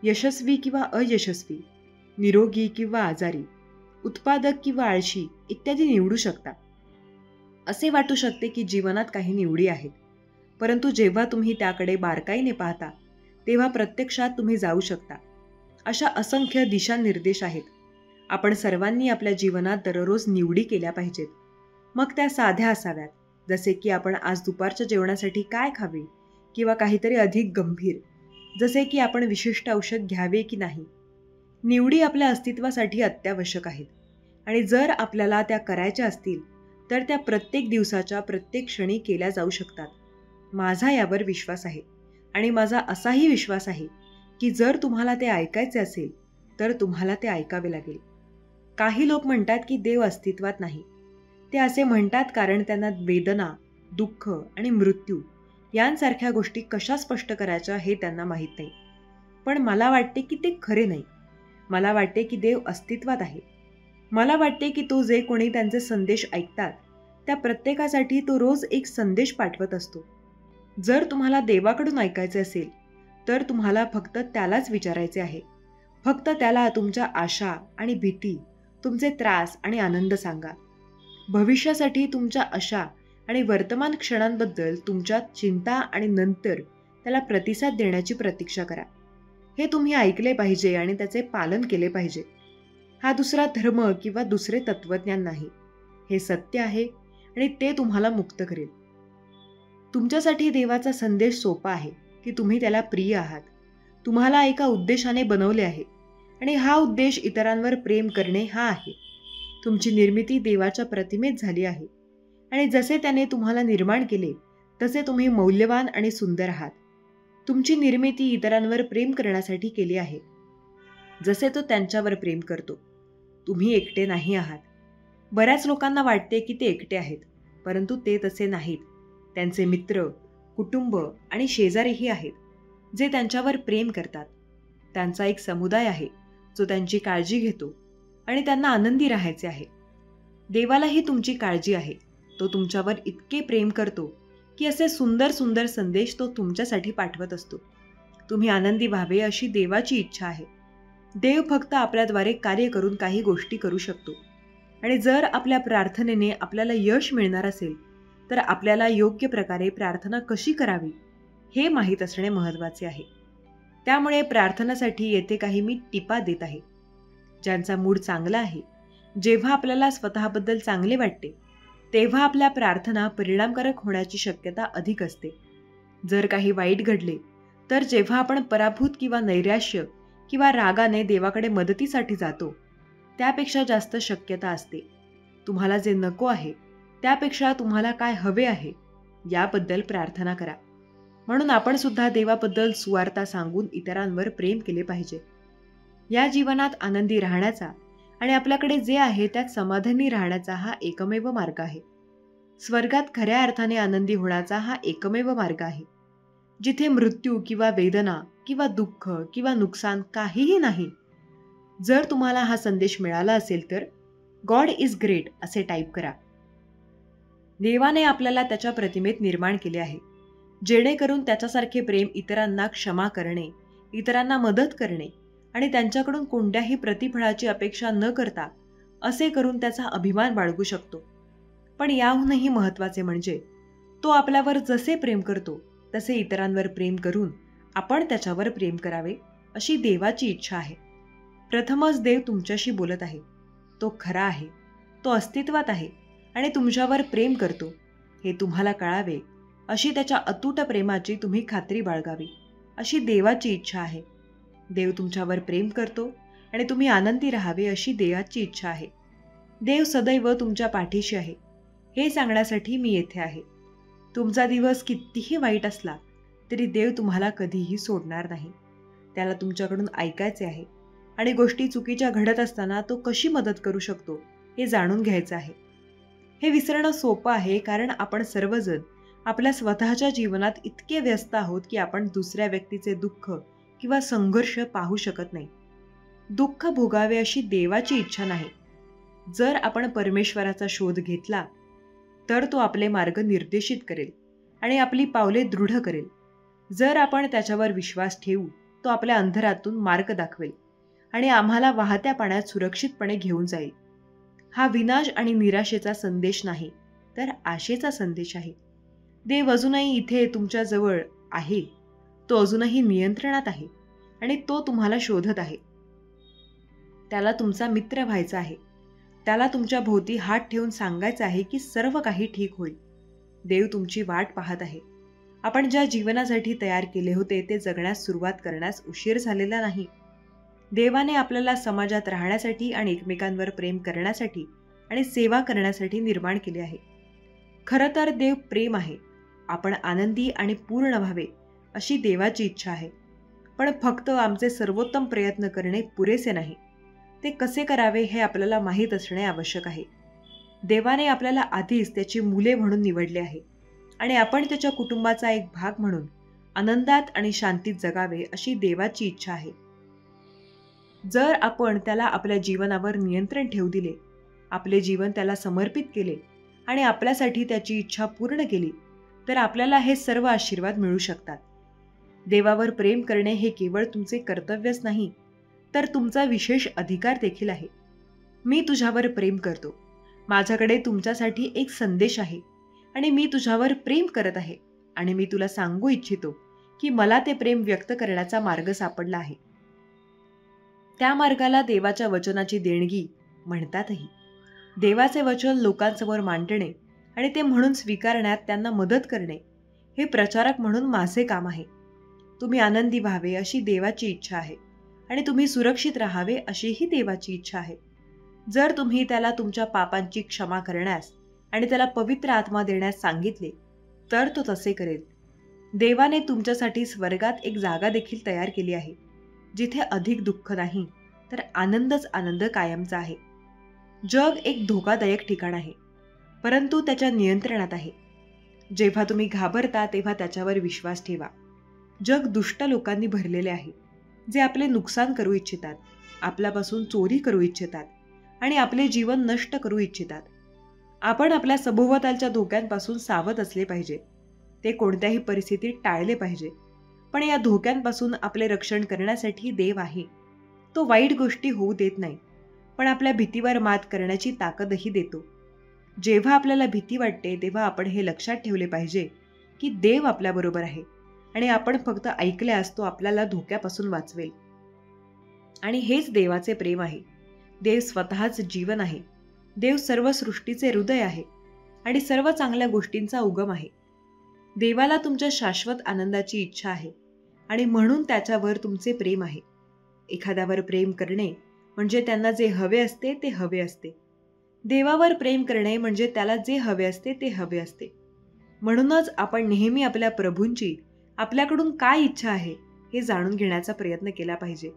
यशस्वी किंवा अयशस्वी, निरोगी किंवा आजारी, उत्पादक किंवा आळशी इत्यादी निवडू शकता. असे वाटू शकते की जीवनात काही निवडी आहेत, परंतु जेव्हा तुम्ही त्याकडे बारकाईने पाहता तेव्हा प्रत्यक्षात तुम्ही जाऊ शकता. अशा असंख्य दिशानिर्देश आहेत. आपण सर्वांनी आपल्या जीवनात दररोज निवडी केल्या पाहिजेत. मग त्या साध्या असाव्यात, जसे की आपण आज दुपारच्या जेवणासाठी काय खावे, किंवा काहीतरी अधिक गंभीर, जसे की आपण विशिष्ट औषध घ्यावे की नाही. निवडी आपल्या अस्तित्वासाठी अत्यावश्यक आहेत, आणि जर आपल्याला त्या करायच्या असतील तर त्या प्रत्येक दिवसाच्या प्रत्येक क्षणी केल्या जाऊ शकतात. माझा यावर विश्वास आहे, आणि माझा असाही विश्वास आहे की जर तुम्हाला ते ऐकायचे असेल तर तुम्हाला ते ऐकावे लागेल. काही लोक म्हणतात की देव अस्तित्वात नाही. ते असे म्हणतात कारण त्यांना वेदना, दुःख आणि मृत्यू यांसारख्या गोष्टी कशा स्पष्ट करायच्या हे त्यांना माहीत नाही. पण मला वाटते की ते खरे नाही. मला वाटते की देव अस्तित्वात आहे. मला वाटते की तो जे कोणी त्यांचे संदेश ऐकतात त्या प्रत्येकासाठी तो रोज एक संदेश पाठवत असतो. जर तुम्हाला देवाकडून ऐकायचे असेल तर तुम्हाला फक्त त्यालाच विचारायचे आहे. फक्त त्याला तुमच्या आशा आणि भीती, तुमचे त्रास आणि आनंद सांगा. भविष्यासाठी तुमच्या आशा आणि वर्तमान क्षणांबद्दल तुमच्या चिंता आणि नंतर त्याला प्रतिसाद देण्याची प्रतीक्षा करा. हे तुम्ही ऐकले पाहिजे आणि त्याचे पालन केले पाहिजे. हा दुसरा धर्म किंवा दुसरे तत्वज्ञान नाही. हे सत्य आहे आणि ते तुम्हाला मुक्त करेल. तुमच्यासाठी देवाचा संदेश सोपा आहे की तुम्ही त्याला प्रिय आहात. तुम्हाला एका उद्देशाने बनवले आहे, आणि हा उद्देश इतरांवर प्रेम करणे हा आहे. तुमची निर्मिती देवाच्या प्रतिमेत झाली आहे, आणि जसे त्याने तुम्हाला निर्माण केले तसे तुम्ही मौल्यवान आणि सुंदर आहात. तुमची निर्मिती इतरांवर प्रेम करण्यासाठी केली आहे, जसे तो त्यांच्यावर प्रेम करतो. तुम्ही एकटे नाही आहात. बऱ्याच लोकांना वाटते की ते एकटे आहेत, परंतु ते तसे नाहीत. त्यांचे मित्र, कुटुंब आणि शेजारीही आहेत जे त्यांच्यावर प्रेम करतात. त्यांचा एक समुदाय आहे जो त्यांची काळजी घेतो, आणि त्यांना आनंदी राहायचे आहे. देवालाही तुमची काळजी आहे. तो तुमच्यावर इतके प्रेम करतो की असे सुंदर सुंदर संदेश तो तुमच्यासाठी पाठवत असतो. तुम्ही आनंदी व्हावे अशी देवाची इच्छा आहे. देव फक्त आपल्याद्वारे कार्य करून काही गोष्टी करू शकतो, आणि जर आपल्या प्रार्थनेने आपल्याला यश मिळणार असेल तर आपल्याला योग्य प्रकारे प्रार्थना कशी करावी हे माहीत असणे महत्त्वाचे आहे. त्यामुळे प्रार्थनासाठी येथे काही मी टिपा देत आहे. ज्यांचा मूड चांगला आहे, जेव्हा आपल्याला स्वतःबद्दल चांगले वाटते तेव्हा आपल्या प्रार्थना परिणामकारक होण्याची शक्यता अधिक असते. जर काही वाईट घडले तर जेव्हा आपण पराभूत किंवा नैराश्य किंवा रागाने देवाकडे मदतीसाठी जातो त्यापेक्षा जास्त शक्यता असते. तुम्हाला जे नको आहे त्यापेक्षा तुम्हाला काय हवे आहे याबद्दल प्रार्थना करा. म्हणून आपण सुद्धा देवाबद्दल सुवार्ता सांगून इतरांवर प्रेम केले पाहिजे. या जीवनात आनंदी राहण्याचा आणि आपल्याकडे जे आहे त्यात समाधानी राहण्याचा हा एकमेव मार्ग आहे. स्वर्गात खऱ्या अर्थाने आनंदी होण्याचा हा एकमेव मार्ग आहे, जिथे मृत्यू किंवा वेदना किंवा दुःख किंवा नुकसान काहीही नाही. जर तुम्हाला हा संदेश मिळाला असेल तर गॉड इज ग्रेट असे टाईप करा. देवाने आपल्याला त्याच्या प्रतिमेत निर्माण केले आहे, जेणेकरून त्याच्यासारखे प्रेम इतरांना क्षमा करणे, इतरांना मदत करणे आणि त्यांच्याकडून कोणत्याही प्रतिफळाची अपेक्षा न करता असे करून त्याचा अभिमान बाळगू शकतो. पण याहूनही महत्त्वाचे म्हणजे तो आपल्यावर जसे प्रेम करतो तसे इतरांवर प्रेम करून आपण त्याच्यावर प्रेम करावे अशी देवाची इच्छा आहे. प्रथमच देव तुमच्याशी बोलत आहे. तो खरा आहे, तो अस्तित्वात आहे आणि तुमच्यावर प्रेम करतो हे तुम्हाला कळावे अशी त्याच्या अतूट प्रेमाची तुम्ही खात्री बाळगावी अशी देवाची इच्छा आहे. देव तुमच्यावर प्रेम करतो आणि तुम्ही आनंदी राहावे अशी देवाची इच्छा आहे. देव सदैव तुमच्या पाठीशी आहे हे सांगण्यासाठी मी येथे आहे. तुमचा दिवस कितीही वाईट असला तरी देव तुम्हाला कधीही सोडणार नाही. त्याला तुमच्याकडून ऐकायचे आहे आणि गोष्टी चुकीच्या घडत असताना तो कशी मदत करू शकतो हे जाणून घ्यायचं आहे. हे विसरणं सोपं आहे कारण आपण सर्वजण आपल्या स्वतःच्या जीवनात इतके व्यस्त आहोत की आपण दुसऱ्या व्यक्तीचे दुःख किंवा संघर्ष पाहू शकत नाही. दुःख भोगावे अशी देवाची इच्छा नाही. जर आपण परमेश्वराचा शोध घेतला तर तो आपले मार्ग निर्देशित करेल आणि आपली पावले दृढ करेल. जर आपण त्याच्यावर विश्वास ठेवू तो आपल्या अंधारातून मार्ग दाखवेल आणि आम्हाला वाहत्या पाण्यात सुरक्षितपणे घेऊन जाईल. हा विनाश आणि निराशेचा संदेश नाही, तर आशेचा संदेश आहे. देव अजूनही इथे तुमच्या जवळ आहे. तो अजूनही नियंत्रणात आहे आणि तो तुम्हाला शोधत आहे. त्याला तुमचा मित्र व्हायचा आहे. त्याला तुमच्या भोवती हात ठेवून सांगायचं आहे की सर्व काही ठीक होईल. देव तुमची वाट पाहत आहे. आपण ज्या जीवनासाठी तयार केले होते ते जगण्यास सुरुवात करण्यास उशीर झालेला नाही. देवाने आपल्याला समाजात राहण्यासाठी आणि एकमेकांवर प्रेम करण्यासाठी आणि सेवा करण्यासाठी निर्माण केले आहे. खरं तर देव प्रेम आहे. आपण आनंदी आणि पूर्ण व्हावे अशी देवाची इच्छा आहे. पण फक्त आमचे सर्वोत्तम प्रयत्न करणे पुरेसे नाही. ते कसे करावे हे आपल्याला माहीत असणे आवश्यक आहे. देवाने आपल्याला आधीच त्याची मुले म्हणून निवडले आहे आणि आपण त्याच्या कुटुंबाचा एक भाग म्हणून आनंदात आणि शांतीत जगावे अशी देवाची इच्छा आहे. जर आपण त्याला आपल्या जीवनावर नियंत्रण ठेवू दिले, आपले जीवन त्याला समर्पित केले आणि आपल्यासाठी त्याची इच्छा पूर्ण केली तर आपल्याला हे सर्व आशीर्वाद मिळू शकतात. देवावर प्रेम करणे हे केवळ तुमचे कर्तव्यच नाही, तर तुमचा विशेष अधिकार देखील आहे. मी तुझ्यावर प्रेम करतो. माझ्याकडे तुमच्यासाठी एक संदेश आहे आणि मी तुझ्यावर प्रेम करत आहे आणि मी तुला सांगू इच्छितो की मला ते प्रेम व्यक्त करण्याचा मार्ग सापडला आहे. त्या मार्गाला देवाच्या वचनाची देणगी म्हणतातही. देवाचे वचन लोकांसमोर मांडणे आणि ते म्हणून स्वीकारण्यात त्यांना मदत करणे हे प्रचारक म्हणून माझे काम आहे. तुम्ही आनंदी व्हावे अशी देवाची इच्छा आहे आणि तुम्ही सुरक्षित राहावे अशीही देवाची इच्छा आहे. जर तुम्ही त्याला तुमच्या पापांची क्षमा करण्यास आणि त्याला पवित्र आत्मा देण्यास सांगितले तर तो तसे करेल. देवाने तुमच्यासाठी स्वर्गात एक जागा देखील तयार केली आहे, जिथे अधिक दुःख नाही तर आनंदच आनंद कायमचा आहे. जग एक धोकादायक ठिकाण आहे, परंतु त्याच्या नियंत्रणात आहे. जेव्हा तुम्ही घाबरता तेव्हा त्याच्यावर विश्वास ठेवा. जग दुष्ट लोकांनी भरलेले आहे, जे आपले नुकसान करू इच्छितात, आपल्यापासून चोरी करू इच्छितात आणि आपले जीवन नष्ट करू इच्छितात. आपण आपल्या सभोवतालच्या धोक्यांपासून सावध असले पाहिजे. ते कोणत्याही परिस्थितीत टाळले पाहिजे. पण या धोक्यांपासून आपले रक्षण करण्यासाठी देव आहे. तो वाईट गोष्टी होऊ देत नाही, पण आपल्या भीतीवर मात करण्याची ताकदही देतो. जेव्हा आपल्याला भीती वाटते तेव्हा आपण हे लक्षात ठेवले पाहिजे की देव आपल्याबरोबर आहे आणि आपण फक्त ऐकल्यास तो आपल्याला धोक्यापासून वाचवेल. आणि हेच देवाचे प्रेम आहे. देव स्वतःच जीवन आहे. देव सर्व सृष्टीचे हृदय आहे आणि सर्व चांगल्या गोष्टींचा उगम आहे. देवाला तुमच्या शाश्वत आनंदाची इच्छा आहे आणि म्हणून त्याच्यावर तुमचे प्रेम आहे. एखाद्यावर प्रेम करणे म्हणजे त्यांना जे हवे असते ते हवे असते. देवावर प्रेम करणे म्हणजे त्याला जे हवे असते ते हवे असते. म्हणूनच आपण नेहमी आपल्या प्रभूंची आपल्याकडून काय इच्छा आहे हे जाणून घेण्याचा प्रयत्न केला पाहिजे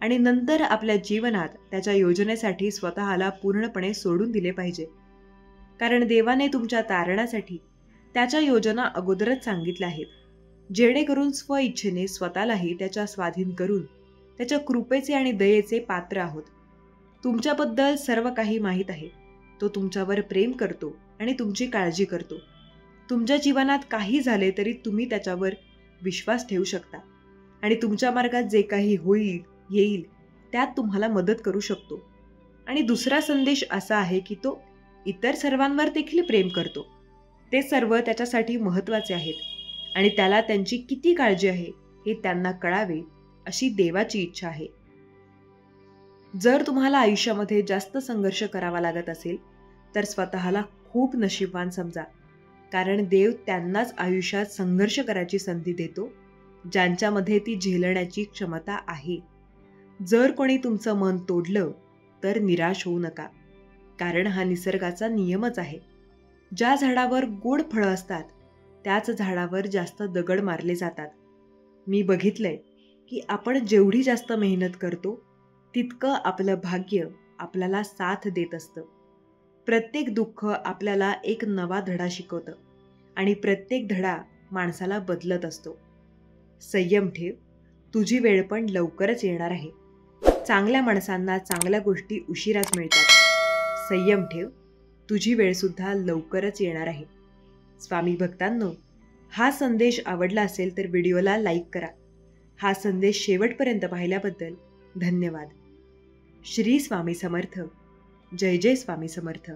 आणि नंतर आपल्या जीवनात त्याच्या योजनेसाठी स्वतःला पूर्णपणे सोडून दिले पाहिजे. कारण देवाने तुमच्या तारणासाठी त्याच्या योजना अगोदरच सांगितल्या आहेत, जेणेकरून स्वइच्छेने स्वतःलाही त्याच्या स्वाधीन करून त्याच्या कृपेचे आणि दयेचे पात्र आहोत. तुमच्याबद्दल सर्व काही माहीत आहे. तो तुमच्यावर प्रेम करतो आणि तुमची काळजी करतो. तुमच्या जीवनात काही झाले तरी तुम्ही त्याच्यावर विश्वास ठेवू शकता आणि तुमच्या मार्गात जे काही होईल येईल त्यात तुम्हाला मदत करू शकतो. आणि दुसरा संदेश असा आहे की तो इतर सर्वांवर देखील प्रेम करतो. ते सर्व त्याच्यासाठी महत्त्वाचे आहेत आणि त्याला त्यांची किती काळजी आहे हे त्यांना कळावे अशी देवाची इच्छा आहे. जर तुम्हाला आयुष्यामध्ये जास्त संघर्ष करावा लागत असेल तर स्वतःला खूप नशीबवान समजा. कारण देव त्यांनाच आयुष्यात संघर्ष करायची संधी देतो ज्यांच्यामध्ये ती झेलण्याची क्षमता आहे. जर कोणी तुमचं मन तोडलं तर निराश होऊ नका, कारण हा निसर्गाचा नियमच आहे. ज्या झाडावर गोड फळं असतात त्याच झाडावर जास्त दगड मारले जातात. मी बघितलंय की आपण जेवढी जास्त मेहनत करतो तितकं आपलं भाग्य आपल्याला साथ देत असतं. प्रत्येक दुःख आपल्याला एक नवा धडा शिकवतं आणि प्रत्येक धडा माणसाला बदलत असतो. संयम ठेव, तुझी वेळ पण लवकरच येणार आहे. चांगल्या माणसांना चांगल्या गोष्टी उशिराच मिळतात. संयम ठेव, तुझी वेळसुद्धा लवकरच येणार आहे. स्वामी भक्तांनो, हा संदेश आवडला असेल तर व्हिडिओला लाईक करा. हा संदेश शेवटपर्यंत पाहिल्याबद्दल धन्यवाद. श्री स्वामी समर्थ. जय जय स्वामी समर्थ.